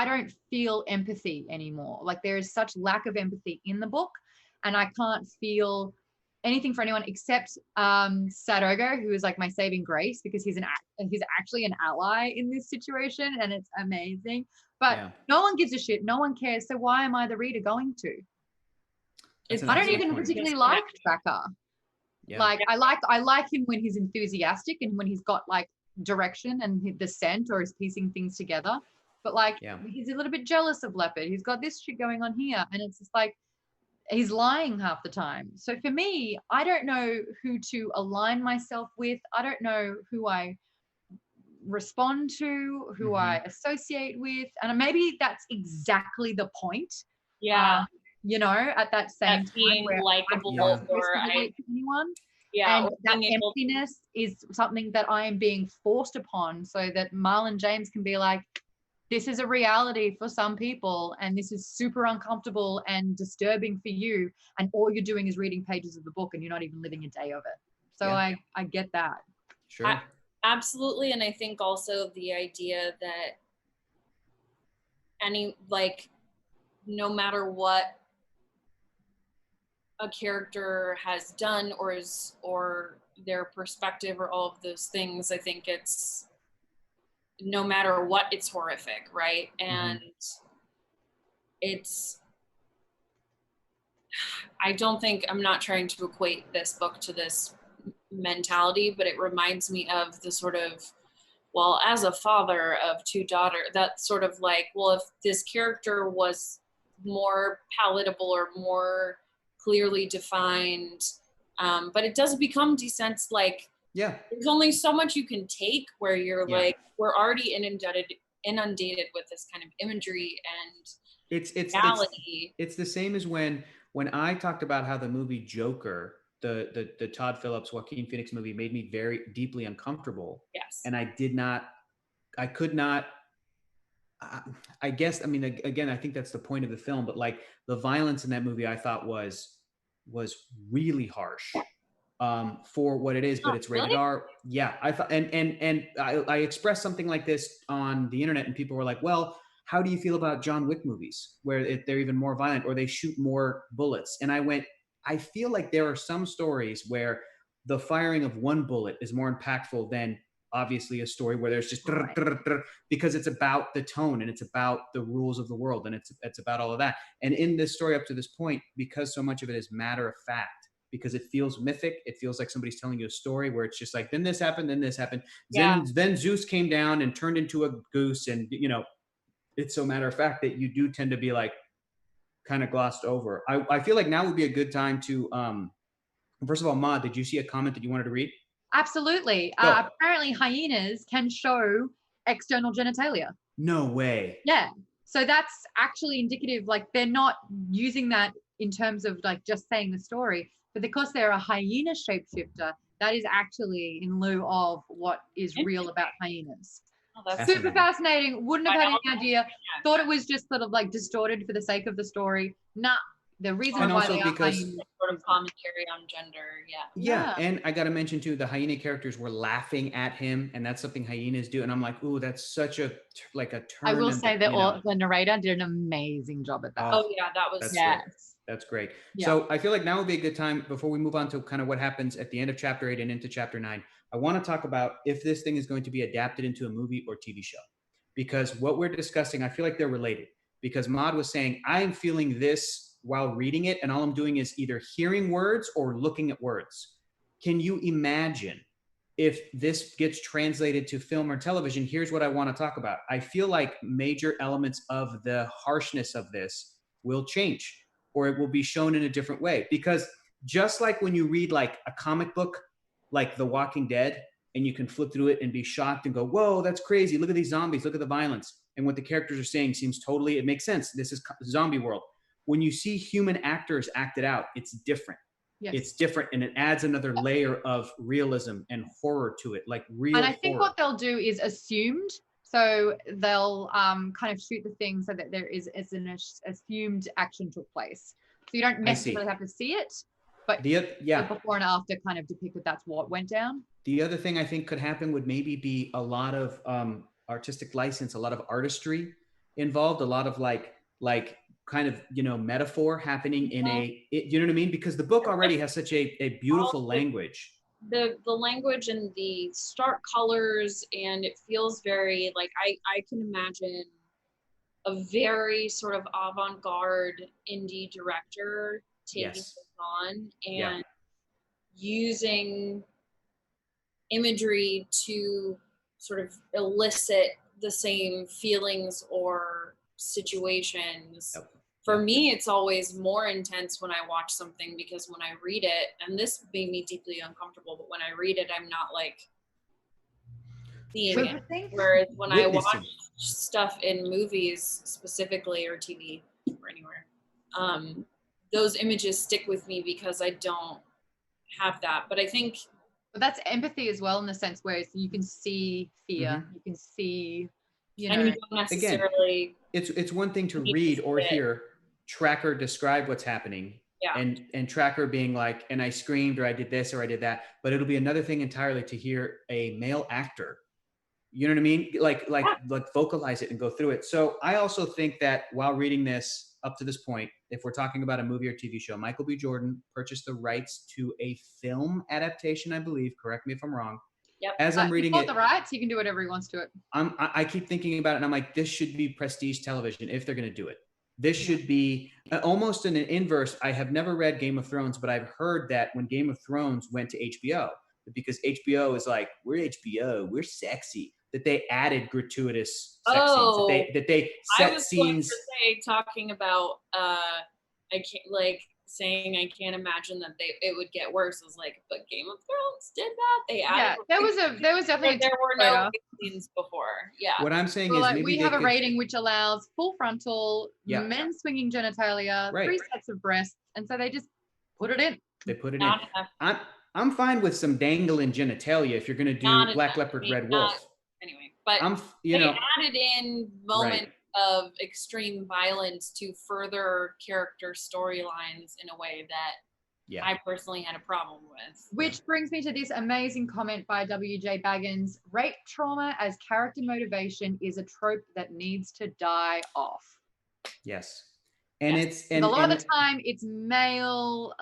don't feel empathy anymore. Like, there is such lack of empathy in the book, and I can't feel anything for anyone except Sadogo, who is like my saving grace, because he's actually an ally in this situation, and it's amazing. But no one gives a shit. No one cares. So why am I the reader going to? I don't even particularly like Tracker. Like, I like him when he's enthusiastic and when he's got like direction and the scent, or is piecing things together. But like, he's a little bit jealous of Leopard. He's got this shit going on here, and it's just like, he's lying half the time. So for me, I don't know who to align myself with. I don't know who I respond to, who I associate with. And maybe that's exactly the point. You know, at that same time where likable or anyone. And that emptiness is something that I am being forced upon, so that Marlon James can be like, this is a reality for some people, and this is super uncomfortable and disturbing for you, and all you're doing is reading pages of the book and you're not even living a day of it. So I get that. Sure. Absolutely. And I think also the idea that no matter what a character has done or their perspective or all of those things, I think it's, no matter what, it's horrific, right? And it's, I'm not trying to equate this book to this mentality, but it reminds me of the sort of, well, as a father of two daughters, that sort of like, well, if this character was more palatable or more clearly defined, but it does become desensed, like, there's only so much you can take where you're like, we're already inundated with this kind of imagery and reality. It's the same as when I talked about how the movie Joker, the Todd Phillips, Joaquin Phoenix movie, made me very deeply uncomfortable. Yes. And I could not, I guess, I mean, again, I think that's the point of the film, but like the violence in that movie, I thought was really harsh for what it is, but it's rated R. Yeah. I thought, and I expressed something like this on the internet, and people were like, well, how do you feel about John Wick movies where they're even more violent or they shoot more bullets? And I went, I feel like there are some stories where the firing of one bullet is more impactful than obviously a story where there's just because it's about the tone and it's about the rules of the world and it's about all of that. And in this story up to this point, because so much of it is matter of fact, because it feels mythic, it feels like somebody's telling you a story where it's just like, then this happened, then Zeus came down and turned into a goose, and you know, it's so matter of fact that you do tend to be like kind of glossed over. I feel like now would be a good time to first of all, Maude, did you see a comment that you wanted to read? Absolutely. Apparently hyenas can show external genitalia. No way. Yeah. So that's actually indicative, like they're not using that in terms of like just saying the story, but because they're a hyena shapeshifter, that is actually in lieu of what is real about hyenas. Oh, that's super fascinating. Wouldn't have had any idea. Thought it was just sort of like distorted for the sake of the story. Nah. The reason why they are hyenas, sort of commentary on gender, yeah. And I got to mention too, the hyena characters were laughing at him, and that's something hyenas do. And I'm like, ooh, that's such a like a turn. I will say that the narrator did an amazing job at that. Oh yeah, that was that's great. Yeah. So I feel like now would be a good time before we move on to kind of what happens at the end of chapter 8 and into chapter 9. I want to talk about if this thing is going to be adapted into a movie or TV show, because what we're discussing, I feel like they're related. Because Maude was saying, I'm feeling this while reading it, and all I'm doing is either hearing words or looking at words. Can you imagine if this gets translated to film or television? Here's what I want to talk about. I feel like major elements of the harshness of this will change, or it will be shown in a different way. Because just like when you read like a comic book, like The Walking Dead, and you can flip through it and be shocked and go, whoa, that's crazy. Look at these zombies. Look at the violence. And what the characters are saying seems totally, it makes sense. This is zombie world. When you see human actors act it out, it's different. Yes. It's different, and it adds another layer of realism and horror to it, like real. And I think what they'll do is assumed. So they'll kind of shoot the thing so that there is an assumed action took place. So you don't necessarily have to see it, but the before and after kind of depicted that's what went down. The other thing I think could happen would maybe be a lot of artistic license, a lot of artistry involved, a lot of like kind of, you know, metaphor happening in you know what I mean? Because the book already has such a beautiful language. The language and the stark colors, and it feels very like, I can imagine a very sort of avant-garde indie director taking this on and using imagery to sort of elicit the same feelings or situations. For me, it's always more intense when I watch something, because when I read it, and this made me deeply uncomfortable, but when I read it, I'm not like seeing it. Whereas when I watch stuff in movies specifically, or TV or anywhere, those images stick with me because I don't have that. But I think that's empathy as well, in the sense where you can see fear, you can see, you know, and you don't necessarily. Again, it's one thing to read or hear Tracker describe what's happening, and Tracker being like, and I screamed, or I did this, or I did that. But it'll be another thing entirely to hear a male actor You know what I mean? Like vocalize it and go through it. So I also think that while reading this up to this point, if we're talking about a movie or TV show, Michael B. Jordan purchased the rights to a film adaptation, I believe. Correct me if I'm wrong. Yep. As I'm reading it, the rights, he can do whatever he wants to it. I keep thinking about it, and I'm like, this should be prestige television if they're going to do it. This should be almost in an inverse. I have never read Game of Thrones, but I've heard that when Game of Thrones went to HBO, because HBO is like, we're HBO, we're sexy, that they added gratuitous sex scenes, that they set scenes. I was going to say, talking about, I can't, like, saying I can't imagine that it would get worse. I was like, but Game of Thrones did that? They added. Yeah, there was definitely there were no scenes before. Yeah. What I'm saying is, like, maybe we have a rating which allows full frontal, men swinging genitalia, 3 sets of breasts, and so they just put it in. They put it in. I'm fine with some dangling genitalia if you're going to do Black Leopard, Red Wolf. Anyway, but they added in moments of extreme violence to further character storylines in a way that I personally had a problem with. Which brings me to this amazing comment by W.J. Baggins. Rape trauma as character motivation is a trope that needs to die off. Yes. And it's a lot of the time it's male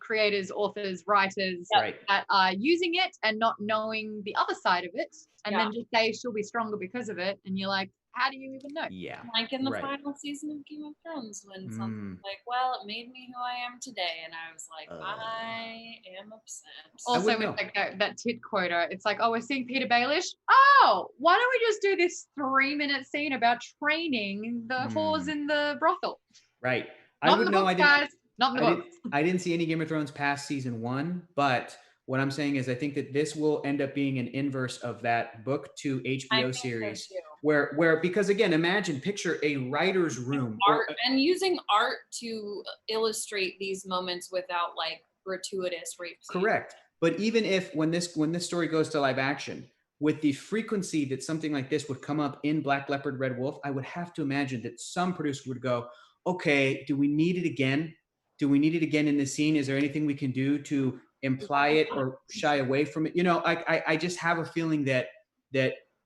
creators, authors, writers that are using it and not knowing the other side of it, and then just say she'll be stronger because of it, and you're like, how do you even know? Yeah. Like in the final season of Game of Thrones, when something's like, well, it made me who I am today, and I was like, I am upset. Also with like that tit quota, it's like, oh, we're seeing Peter Baelish. Oh, why don't we just do this 3-minute scene about training the whores in the brothel? Right. Not in the books, guys. Not in the books. I didn't see any Game of Thrones past season 1, but what I'm saying is I think that this will end up being an inverse of that book to HBO series, where because again, picture a writer's room. And using art to illustrate these moments without like gratuitous rape scenes. Correct. But even if when this story goes to live action, with the frequency that something like this would come up in Black Leopard, Red Wolf, I would have to imagine that some producer would go, okay, do we need it again? Do we need it again in the scene? Is there anything we can do to imply it or shy away from it? I just have a feeling that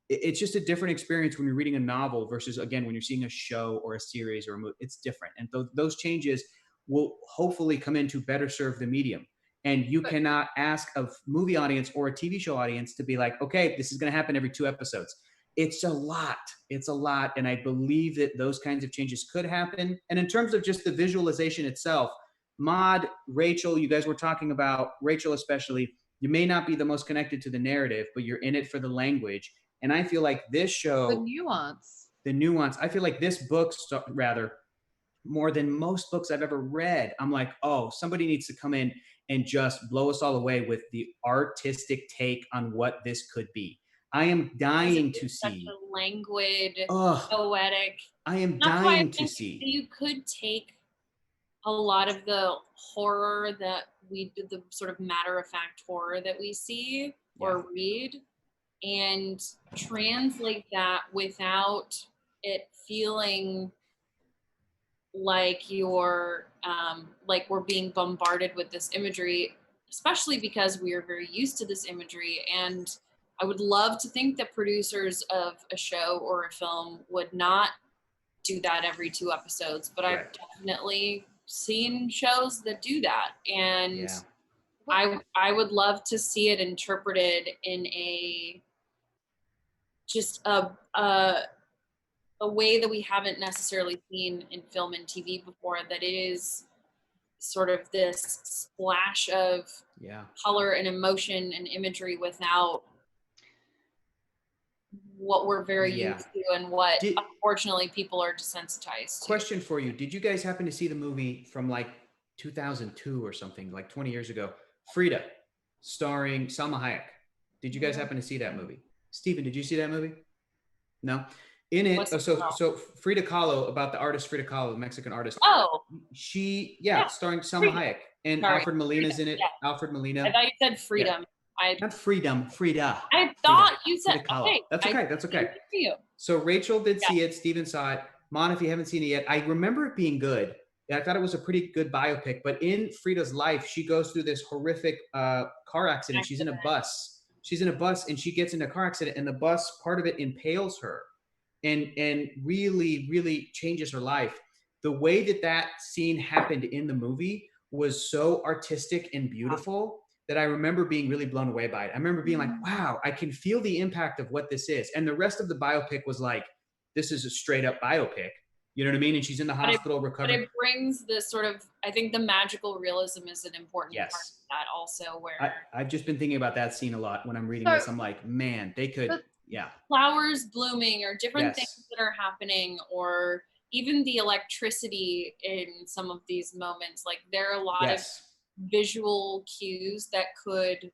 it's just a different experience when you're reading a novel versus, again, when you're seeing a show or a series or a movie. It's different. And those changes will hopefully come in to better serve the medium. And you cannot ask a movie audience or a TV show audience to be like, okay, this is going to happen every 2 episodes. It's a lot. And I believe that those kinds of changes could happen. And in terms of just the visualization itself, Maude, Rachel, you guys were talking about, Rachel especially, you may not be the most connected to the narrative, but you're in it for the language. And I feel like this show... The nuance. I feel like this book, rather, more than most books I've ever read, I'm like, oh, somebody needs to come in and just blow us all away with the artistic take on what this could be. I am dying to see. Such a languid, poetic. I am dying to see. You could take a lot of the horror that the sort of matter-of-fact horror that we see or read, and translate that without it feeling like you're like we're being bombarded with this imagery, especially because we are very used to this imagery. And I would love to think that producers of a show or a film would not do that every 2 episodes, but I've definitely seen shows that do that. And I would love to see it interpreted in a way that we haven't necessarily seen in film and TV before, that it is sort of this splash of color and emotion and imagery without what we're very used to and what unfortunately people are desensitized to. Question for you. Did you guys happen to see the movie from like 2002 or something, like 20 years ago, Frida, starring Salma Hayek? Did you guys happen to see that movie? Stephen, did you see that movie? No? In it, so Frida Kahlo, about the artist Frida Kahlo, the Mexican artist. Oh. She, starring Salma Hayek. And Alfred Molina's in it. Yeah. Alfred Molina. I thought you said Freedom. Yeah. Not Freedom, Frida. I thought you said, okay. That's okay. So Rachel did see it. Steven saw it. Mon, if you haven't seen it yet, I remember it being good. I thought it was a pretty good biopic. But in Frida's life, she goes through this horrific car accident. She's in a bus she's in a bus and she gets in a car accident, and the bus, part of it impales her and really, really changes her life. The way that scene happened in the movie was so artistic and beautiful that I remember being really blown away by it. I remember being like, wow, I can feel the impact of what this is. And the rest of the biopic was like, this is a straight up biopic. You know what I mean? And she's in the hospital recovering. But it brings this sort of, I think the magical realism is an important part of that also, where I've just been thinking about that scene a lot when I'm reading this. I'm like, man, they could, flowers blooming or different things that are happening, or even the electricity in some of these moments. Like there are a lot of visual cues that could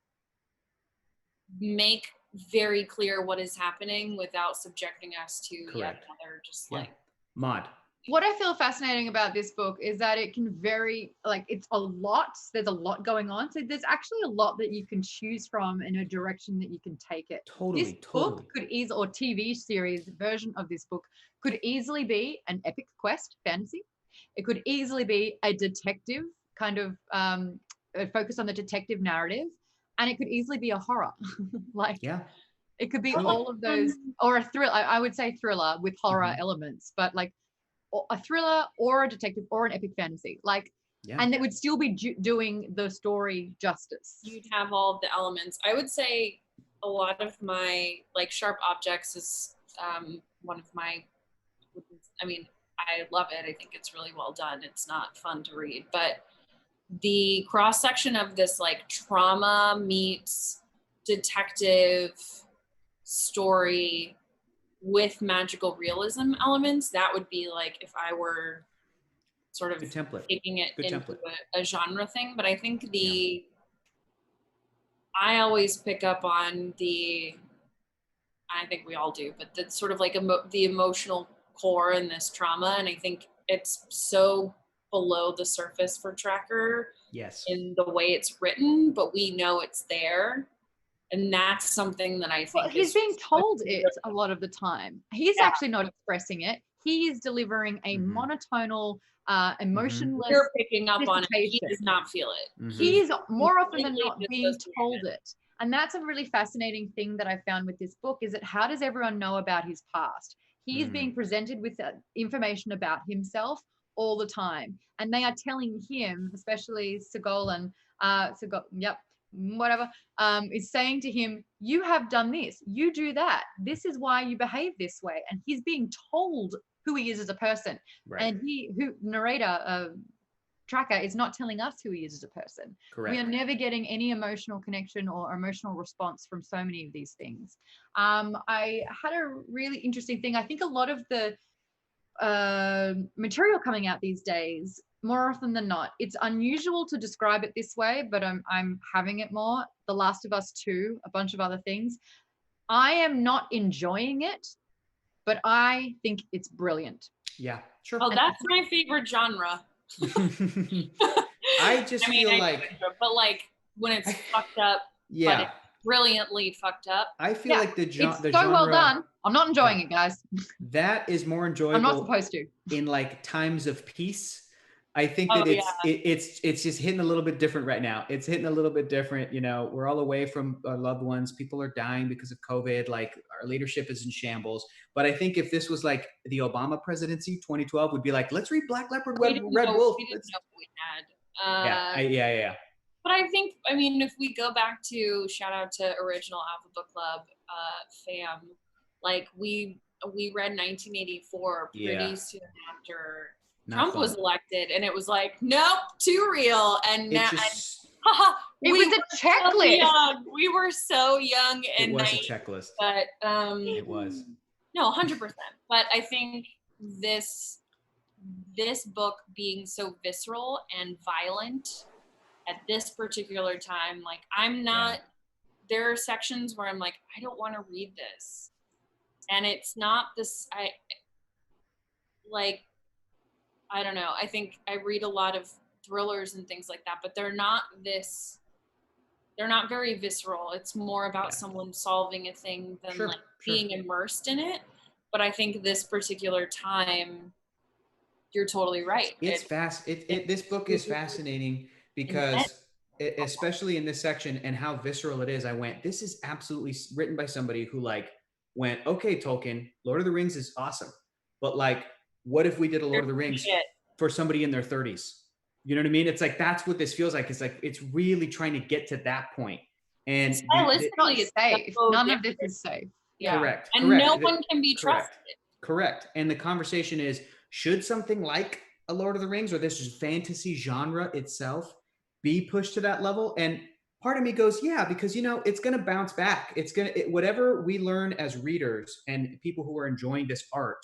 make very clear what is happening without subjecting us to yet another like Maude. What I feel fascinating about this book is that it can vary, like it's a lot, there's a lot going on. So there's actually a lot that you can choose from in a direction that you can take it. This book could easily, or TV series version of this book could easily be an epic quest fantasy. It could easily be a detective kind of focus on the detective narrative. And it could easily be a horror. It could be all of those, or a thriller. I would say thriller with horror elements, but like a thriller or a detective or an epic fantasy. And it would still be doing the story justice. You'd have all of the elements. I would say a lot of my like Sharp Objects is one of my, I mean, I love it. I think it's really well done. It's not fun to read, but the cross section of this like trauma meets detective story with magical realism elements, that would be like if I were sort of taking it into a genre thing. But I think I always pick up on I think we all do, but that's sort of like the emotional core in this trauma. And I think it's so below the surface for Tracker in the way it's written, but we know it's there. And that's something that I think he's being told it a lot of the time. He's actually not expressing it. He is delivering a monotonal, emotionless. You're picking up on it. He does not feel it. He's more often than not being told it. And that's a really fascinating thing that I found with this book, is that how does everyone know about his past? He is being presented with information about himself all the time. And they are telling him, especially Segolan, is saying to him, you have done this, you do that, this is why you behave this way. And he's being told who he is as a person. And narrator, Tracker, is not telling us who he is as a person. We are never getting any emotional connection or emotional response from so many of these things. I had a really interesting thing. I think a lot of the material coming out these days, more often than not, it's unusual to describe it this way, but I'm having it more. The Last of Us 2, a bunch of other things. I am not enjoying it, but I think it's brilliant. Yeah, sure. Oh, that's my favorite genre. I just feel but like when it's fucked up, but it's brilliantly fucked up. I feel like the it's genre, well done. I'm not enjoying it, guys. That is more enjoyable. I'm not supposed to. In like times of peace. I think that it's just hitting a little bit different right now. It's hitting a little bit different. You know, we're all away from our loved ones. People are dying because of COVID. Like our leadership is in shambles. But I think if this was like the Obama presidency, 2012, would be like, let's read Black Leopard, Red Wolf. We didn't know what we had. But I think, I mean, if we go back to shout out to original Alpha Book Club fam, like we read 1984 pretty soon after Trump was elected, and it was like, nope, too real. And now it was a checklist. So we were so young and it was a checklist. But it was. No, 100%. But I think this book being so visceral and violent at this particular time, like I'm not, there are sections where I'm like, I don't want to read this. And it's not this, I don't know. I think I read a lot of thrillers and things like that, but they're not very visceral. It's more about someone solving a thing than being immersed in it. But I think this particular time, you're totally right. It's this book is fascinating because especially in this section and how visceral it is, I went, this is absolutely written by somebody who like went, okay, Tolkien, Lord of the Rings is awesome. But like, what if we did a Lord of the Rings for somebody in their 30s? You know what I mean? It's like, that's what this feels like. It's like, it's really trying to get to that point. And stylistically, it's safe. None of this is safe. Yeah. Correct. And no one can be trusted. Correct. And the conversation is, should something like a Lord of the Rings or this fantasy genre itself be pushed to that level? And part of me goes, yeah, because, you know, it's going to bounce back. It's going to, whatever we learn as readers and people who are enjoying this art,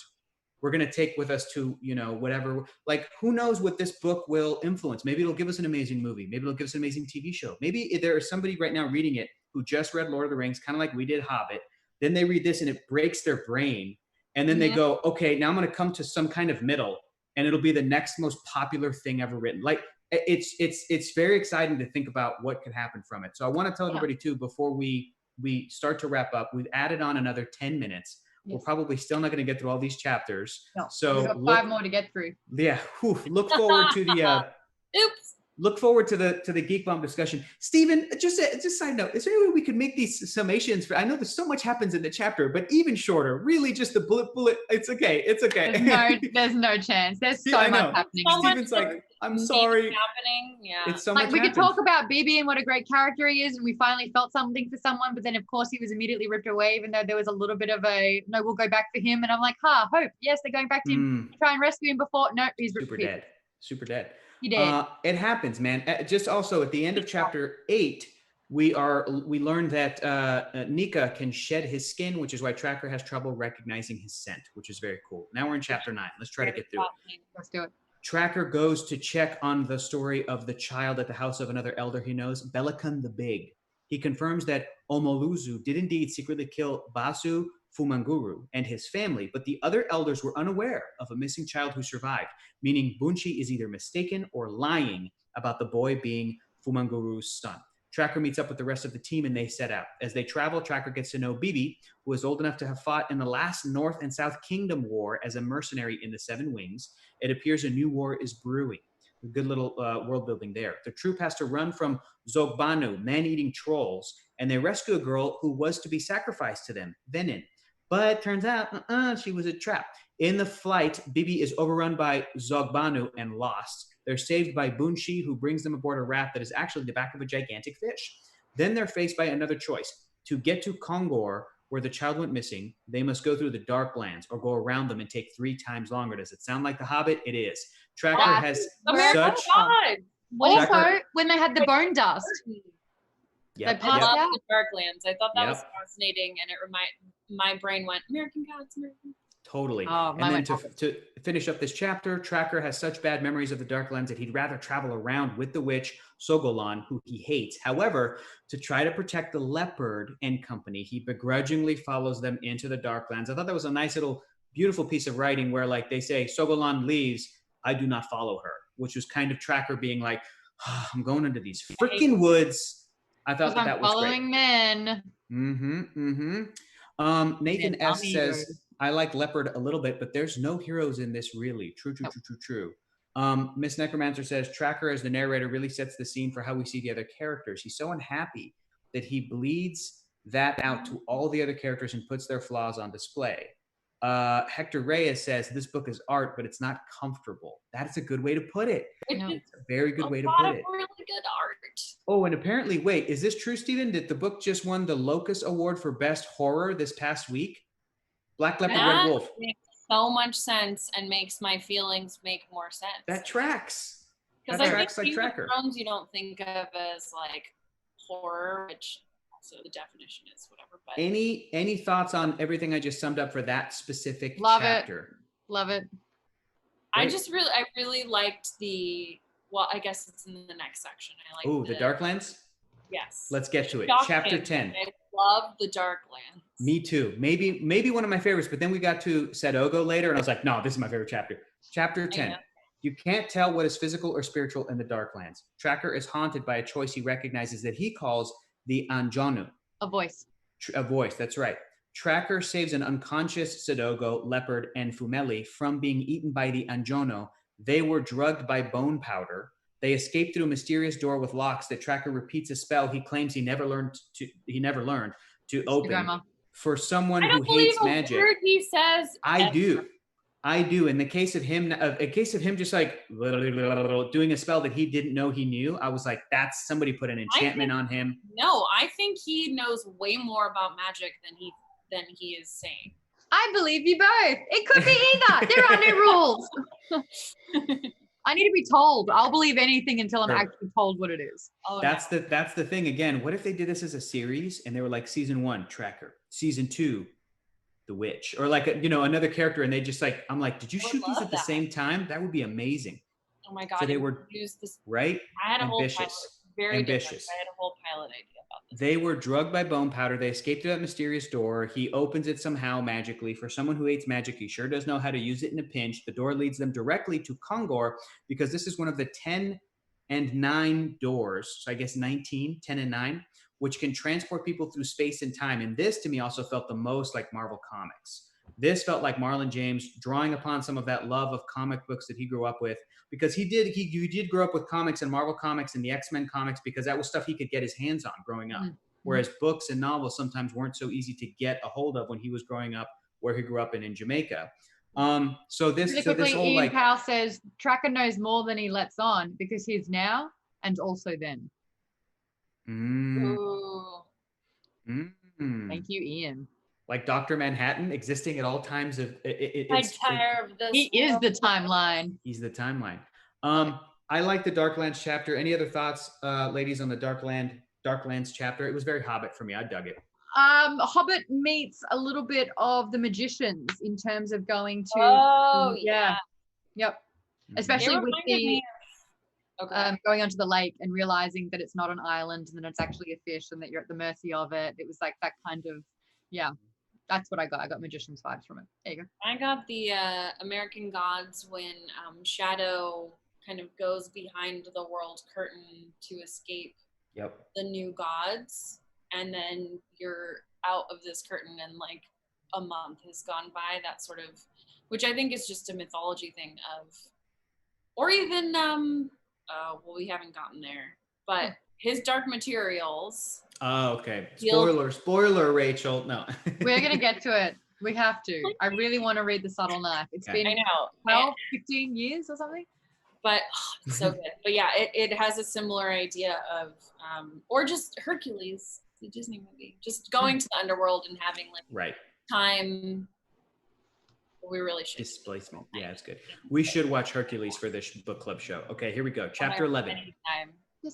we're going to take with us to, you know, whatever, like, who knows what this book will influence. Maybe it'll give us an amazing movie. Maybe it'll give us an amazing TV show. Maybe there is somebody right now reading it who just read Lord of the Rings, kind of like we did Hobbit. Then they read this and it breaks their brain. And then they go, okay, now I'm going to come to some kind of middle and it'll be the next most popular thing ever written. Like, it's very exciting to think about what could happen from it. So I want to tell everybody too, before we start to wrap up, we've added on another 10 minutes. We're probably still not going to get through all these chapters. No, so we've got 5 more to get through. Yeah. Look forward to the look forward to the Geekbomb discussion. Stephen, just side note, is there any way we could make these summations? I know there's so much happens in the chapter, but even shorter, really just the bullet. It's okay. It's okay. There's no chance. There's so much happening. So Stephen's like, I'm sorry. Happening. Yeah. It's so like much we happens. could talk about BB and what a great character he is, and we finally felt something for someone, but then of course he was immediately ripped away, even though there was a little bit of a, no, we'll go back for him. And I'm like, hope. Yes, they're going back to him to try and rescue him before. No, he's Super dead. He did. It happens, man. Just also at the end of chapter 8, we learned that Nika can shed his skin, which is why Tracker has trouble recognizing his scent, which is very cool. Now we're in chapter 9. Let's try to get through it. Let's do it. Tracker goes to check on the story of the child at the house of another elder he knows, Belican the Big. He confirms that Omoluzu did indeed secretly kill Basu Fumanguru and his family, but the other elders were unaware of a missing child who survived, meaning Bunchi is either mistaken or lying about the boy being Fumanguru's son. Tracker meets up with the rest of the team and they set out. As they travel, Tracker gets to know Bibi, who is old enough to have fought in the last North and South Kingdom War as a mercenary in the Seven Wings. It appears a new war is brewing. A good little world building there. The troop has to run from Zogbanu, man-eating trolls, and they rescue a girl who was to be sacrificed to them, Venin. But turns out, she was a trap. In the flight, Bibi is overrun by Zogbanu and lost. They're saved by Bunchi, who brings them aboard a raft that is actually the back of a gigantic fish. Then they're faced by another choice. To get to Kongor, where the child went missing, they must go through the Darklands or go around them and take 3 times longer. Does it sound like The Hobbit? It is. Tracker has such... Also, when they had the bone dust. I love the Darklands. I thought that was fascinating, and my brain went, American Gods, American. Totally. And then to finish up this chapter, Tracker has such bad memories of the Darklands that he'd rather travel around with the witch Sogolan, who he hates. However, to try to protect the leopard and company, he begrudgingly follows them into the Darklands. I thought that was a nice little beautiful piece of writing where, like, they say Sogolan leaves, I do not follow her, which was kind of Tracker being like, I'm going into these freaking woods. I thought that was following men. Nathan S says, I like Leopard a little bit, but there's no heroes in this really. True. Miss Necromancer says, Tracker as the narrator really sets the scene for how we see the other characters. He's so unhappy that he bleeds that out to all the other characters and puts their flaws on display. Hector Reyes says, this book is art, but it's not comfortable. That's a good way to put it. It's a very good way to put it. Really good art. Oh, and apparently, wait, is this true, Stephen? Did the book just won the Locus Award for Best Horror this past week? Black Leopard, Red Wolf. Makes so much sense and makes my feelings make more sense. That tracks. Because I think Game of Thrones you don't think of as like horror, which also the definition is whatever. But any thoughts on everything I just summed up for that specific chapter? Love it. I really liked I guess it's in the next section. I like the Darklands? Yes. Let's get to it. Chapter 10. I love the Darklands. Me too. Maybe one of my favorites, but then we got to Sedogo later and I was like, no, this is my favorite chapter. Chapter 10. You can't tell what is physical or spiritual in the Darklands. Tracker is haunted by a choice he recognizes that he calls the Anjonu. A voice. A voice, that's right. Tracker saves an unconscious Sedogo, Leopard, and Fumeli from being eaten by the Anjono. They were drugged by bone powder. They escape through a mysterious door with locks. The tracker repeats a spell he claims he never learned to open. For someone who hates magic, word he says. I do. In the case of him, just like doing a spell that he didn't know he knew, I was like, that's somebody put an enchantment on him. No, I think he knows way more about magic than he is saying. I believe you both. It could be either. There are no rules. I need to be told. I'll believe anything until I'm actually told what it is. Oh, that's the thing. Again, what if they did this as a series and they were like season 1, Tracker, season 2, the witch, or like another character, and they just like, I'm like, did you shoot these at the same time? That would be amazing. Oh my god! So they were right. I had a ambitious. whole pilot, ambitious. I had a whole pilot idea about this. They were drugged by bone powder. They escaped through that mysterious door. He opens it somehow magically. For someone who hates magic, he sure does know how to use it in a pinch. The door leads them directly to Kongor because this is one of the 10 and 9 doors. So I guess 19, 10 and 9, which can transport people through space and time. And this to me also felt the most like Marvel Comics. This felt like Marlon James drawing upon some of that love of comic books that he grew up with, because he did grow up with comics and Marvel Comics and the X-Men comics, because that was stuff he could get his hands on growing up. Mm-hmm. Whereas books and novels sometimes weren't so easy to get a hold of when he was growing up where he grew up in Jamaica. So this whole Ian Powell says Tracker knows more than he lets on because he's now and also then. Thank you, Ian. Like Dr. Manhattan existing at all times of I'm tired of this. He is the timeline. He's the timeline. I like the Darklands chapter. Any other thoughts, ladies, on the Darklands chapter? It was very Hobbit for me. I dug it. Hobbit meets a little bit of the Magicians in terms of going to. Oh yeah. Yep. Mm-hmm. Especially with the going onto the lake and realizing that it's not an island and that it's actually a fish and that you're at the mercy of it. It was like that kind of That's what I got. I got Magician's vibes from it. There you go. I got the American Gods when Shadow kind of goes behind the world curtain to escape the new gods. And then you're out of this curtain and like a month has gone by. That sort of, which I think is just a mythology thing of, or even, we haven't gotten there, but his Dark Materials. Oh, okay. Spoiler, Rachel. No. We're going to get to it. We have to. I really want to read The Subtle Knife. It's been 12, 15 years or something. But it's so good. But yeah, it has a similar idea of, or just Hercules, the Disney movie, just going to the underworld and having like time. We really should. Displacement. Yeah, it's good. We should watch Hercules for this book club show. Okay, here we go. Chapter 11.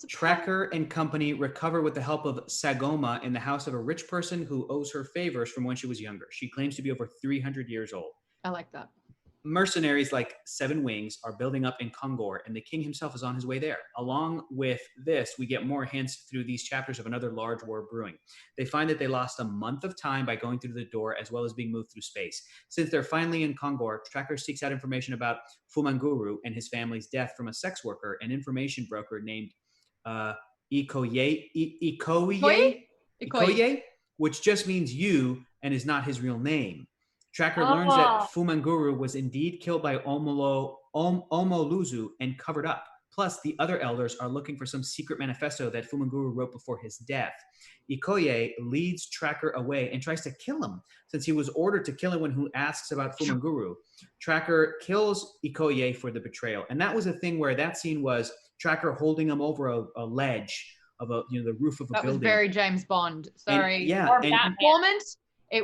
Tracker and company recover with the help of Sagoma in the house of a rich person who owes her favors from when she was younger. She claims to be over 300 years old. I like that. Mercenaries like Seven Wings are building up in Kongor, and the king himself is on his way there. Along with this, we get more hints through these chapters of another large war brewing. They find that they lost a month of time by going through the door, as well as being moved through space. Since they're finally in Kongor, Tracker seeks out information about Fumanguru and his family's death from a sex worker, an information broker named Ikoye, which just means you and is not his real name. Tracker learns that Fumanguru was indeed killed by Omoluzu and covered up. Plus, the other elders are looking for some secret manifesto that Fumanguru wrote before his death. Ikoye leads Tracker away and tries to kill him, since he was ordered to kill anyone who asks about Fumanguru. Tracker kills Ikoye for the betrayal. And that was a thing where that scene was Tracker holding him over a ledge of the roof of a building. That was very James Bond. Sorry. Performance.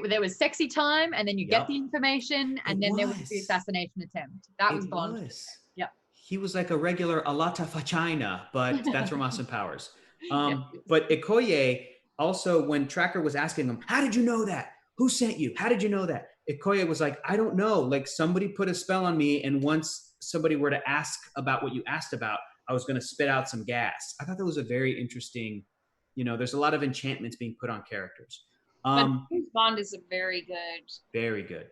There was sexy time, and then you get the information, and then there was the assassination attempt. That was Bond. Yeah. He was like a regular Alata Fachina, but that's from Austin Powers. But Ikoye also, when Tracker was asking him, how did you know that? Who sent you? How did you know that? Ikoye was like, I don't know. Like somebody put a spell on me, and once somebody were to ask about what you asked about, I was going to spit out some gas. I thought that was a very interesting, there's a lot of enchantments being put on characters. But Bond is a very good. Very good.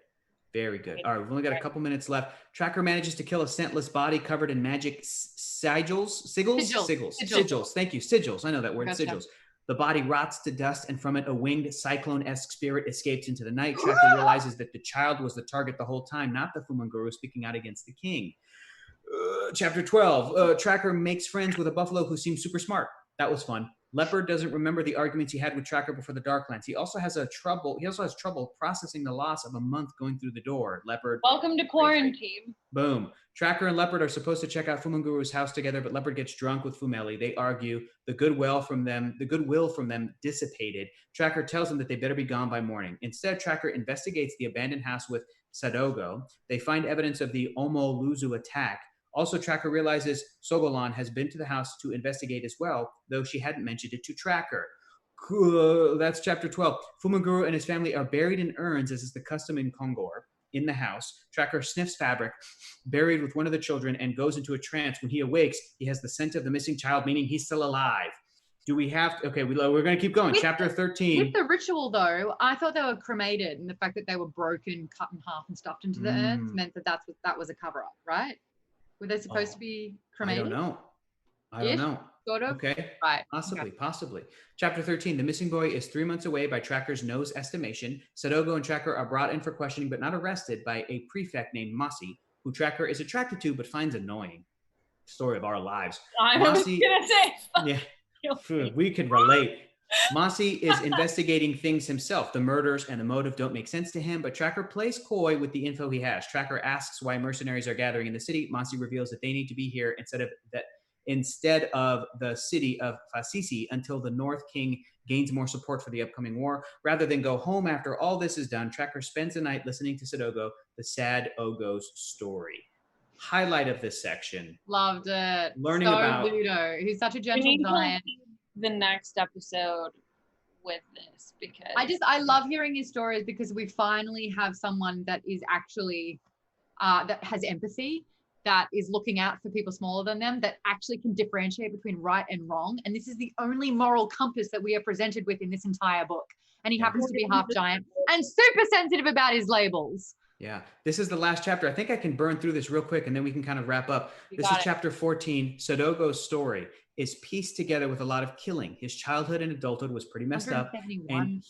All right, we've only got a couple minutes left. Tracker manages to kill a scentless body covered in magic sigils. Thank you, sigils. I know that word, sigils. The body rots to dust, and from it, a winged cyclone-esque spirit escapes into the night. Tracker realizes that the child was the target the whole time, not the Fumanguru speaking out against the king. Chapter 12, Tracker makes friends with a buffalo who seems super smart. That was fun. Leopard doesn't remember the arguments he had with Tracker before the Darklands. He also has trouble processing the loss of a month going through the door. Leopard. Welcome to quarantine. Boom. Tracker and Leopard are supposed to check out Fumanguru's house together, but Leopard gets drunk with Fumeli. They argue. The goodwill from them dissipated. Tracker tells them that they better be gone by morning. Instead, Tracker investigates the abandoned house with Sadogo. They find evidence of the Omo Luzu attack. Also, Tracker realizes Sogolan has been to the house to investigate as well, though she hadn't mentioned it to Tracker. That's chapter 12. Fumaguru and his family are buried in urns, as is the custom in Kongor. In the house, Tracker sniffs fabric, buried with one of the children, and goes into a trance. When he awakes, he has the scent of the missing child, meaning he's still alive. Do we have to? Okay, we're going to keep going. Chapter 13. With the ritual, though, I thought they were cremated, and the fact that they were broken, cut in half, and stuffed into the urns meant that was a cover-up, right? Were they supposed to be cremated? I don't know. Sort of? Okay. Right. Possibly. Chapter 13. The missing boy is 3 months away by Tracker's nose estimation. Sadogo and Tracker are brought in for questioning, but not arrested by a prefect named Mossy, who Tracker is attracted to but finds annoying. Story of our lives. I was going to say. Yeah. We can relate. Mossy is investigating things himself. The murders and the motive don't make sense to him, but Tracker plays coy with the info he has. Tracker asks why mercenaries are gathering in the city. Mossy reveals that they need to be here instead of the city of Fasisi until the North King gains more support for the upcoming war. Rather than go home after all this is done, Tracker spends the night listening to Sadogo, the sad Ogo's story. Highlight of this section. Loved it. Learning about Ludo. He's such a gentle giant. The next episode with this, because I love hearing his stories, because we finally have someone that is actually that has empathy, that is looking out for people smaller than them, that actually can differentiate between right and wrong. And this is the only moral compass that we are presented with in this entire book. And he happens to be half giant and super sensitive about his labels. Yeah, this is the last chapter. I think I can burn through this real quick and then we can kind of wrap up. This is chapter 14. Sadogo's story is pieced together with a lot of killing. His childhood and adulthood was pretty messed up. And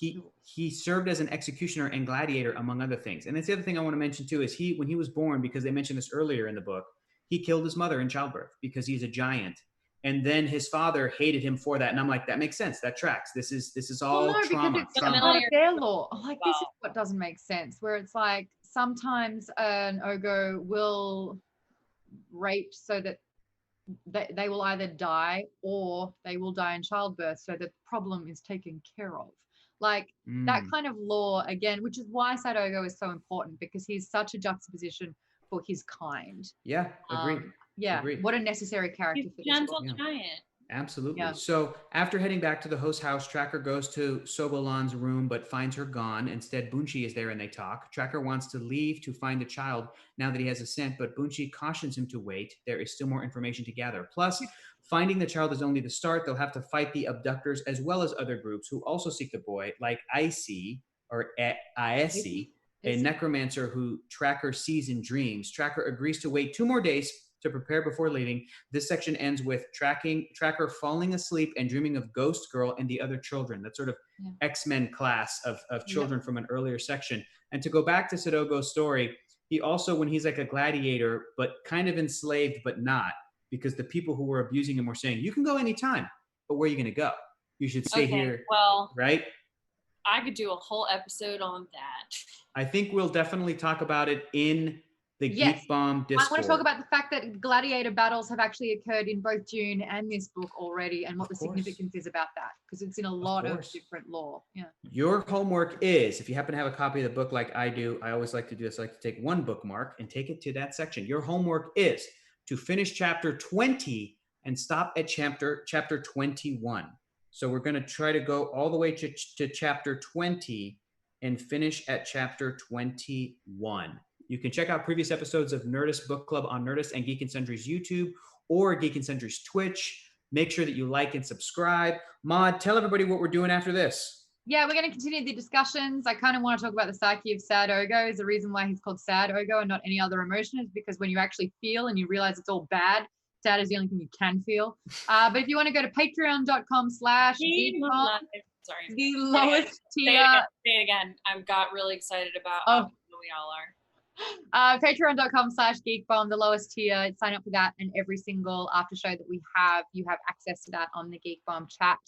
he served as an executioner and gladiator, among other things. And that's the other thing I want to mention too, is when he was born, because they mentioned this earlier in the book, he killed his mother in childbirth because he's a giant. And then his father hated him for that. And I'm like, that makes sense. That tracks. This is all trauma. Because it's part of their law. Like, this is what doesn't make sense, where it's like sometimes an Ogo will rape so that they will either die or they will die in childbirth, so the problem is taken care of. Like that kind of law, again, which is why Sadogo is so important, because he's such a juxtaposition for his kind. Yeah, agree. Agree. What a necessary character for this gentle book. giant. Absolutely. Yeah. So after heading back to the host house, Tracker goes to Sogolan's room but finds her gone. Instead, Bunchi is there and they talk. Tracker wants to leave to find the child now that he has a scent, but Bunchi cautions him to wait. There is still more information to gather. Plus, finding the child is only the start. They'll have to fight the abductors as well as other groups who also seek the boy, like Aesi, a necromancer who Tracker sees in dreams. Tracker agrees to wait 2 more days to prepare before leaving. This section ends with Tracker falling asleep and dreaming of Ghost Girl and the other children. That sort of X-Men class of children from an earlier section. And to go back to Sadogo's story, he also, when he's like a gladiator, but kind of enslaved, but not, because the people who were abusing him were saying, you can go anytime, but where are you going to go? You should stay here. Well, right? I could do a whole episode on that. I think we'll definitely talk about it in the Geekbomb Discord. I want to talk about the fact that gladiator battles have actually occurred in both Dune and this book already, and what the significance is about that, because it's in a lot of different lore. Yeah. Your homework is, if you happen to have a copy of the book like I do, I always like to do this. I like to take one bookmark and take it to that section. Your homework is to finish chapter 20 and stop at chapter 21. So we're going to try to go all the way to chapter 20 and finish at chapter 21. You can check out previous episodes of Nerdist Book Club on Nerdist and Geek and Sundry's YouTube or Geek and Sundry's Twitch. Make sure that you like and subscribe. Maude, tell everybody what we're doing after this. Yeah, we're going to continue the discussions. I kind of want to talk about the psyche of Sad Ogo. Is the reason why he's called Sad Ogo and not any other emotion is because when you actually feel and you realize it's all bad, sad is the only thing you can feel. But if you want to go to patreon.com/Geekbomb, the lowest tier. Say it again. I got really excited about how we all are. Patreon.com/geekbomb, the lowest tier. Sign up for that, and every single after show that we have, you have access to that on the Geekbomb chat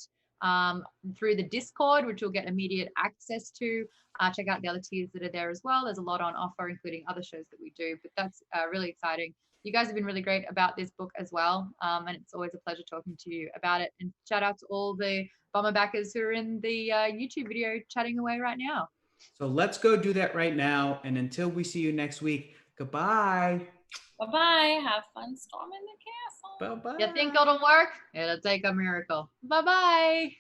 through the Discord, which you'll get immediate access to. Check out the other tiers that are there as well. There's a lot on offer, including other shows that we do, but that's really exciting. You guys have been really great about this book as well, and it's always a pleasure talking to you about it. And shout out to all the Bomber backers who are in the YouTube video chatting away right now. So let's go do that right now. And until we see you next week, goodbye. Bye-bye. Have fun storming the castle. Bye-bye. You think it'll work? It'll take a miracle. Bye-bye.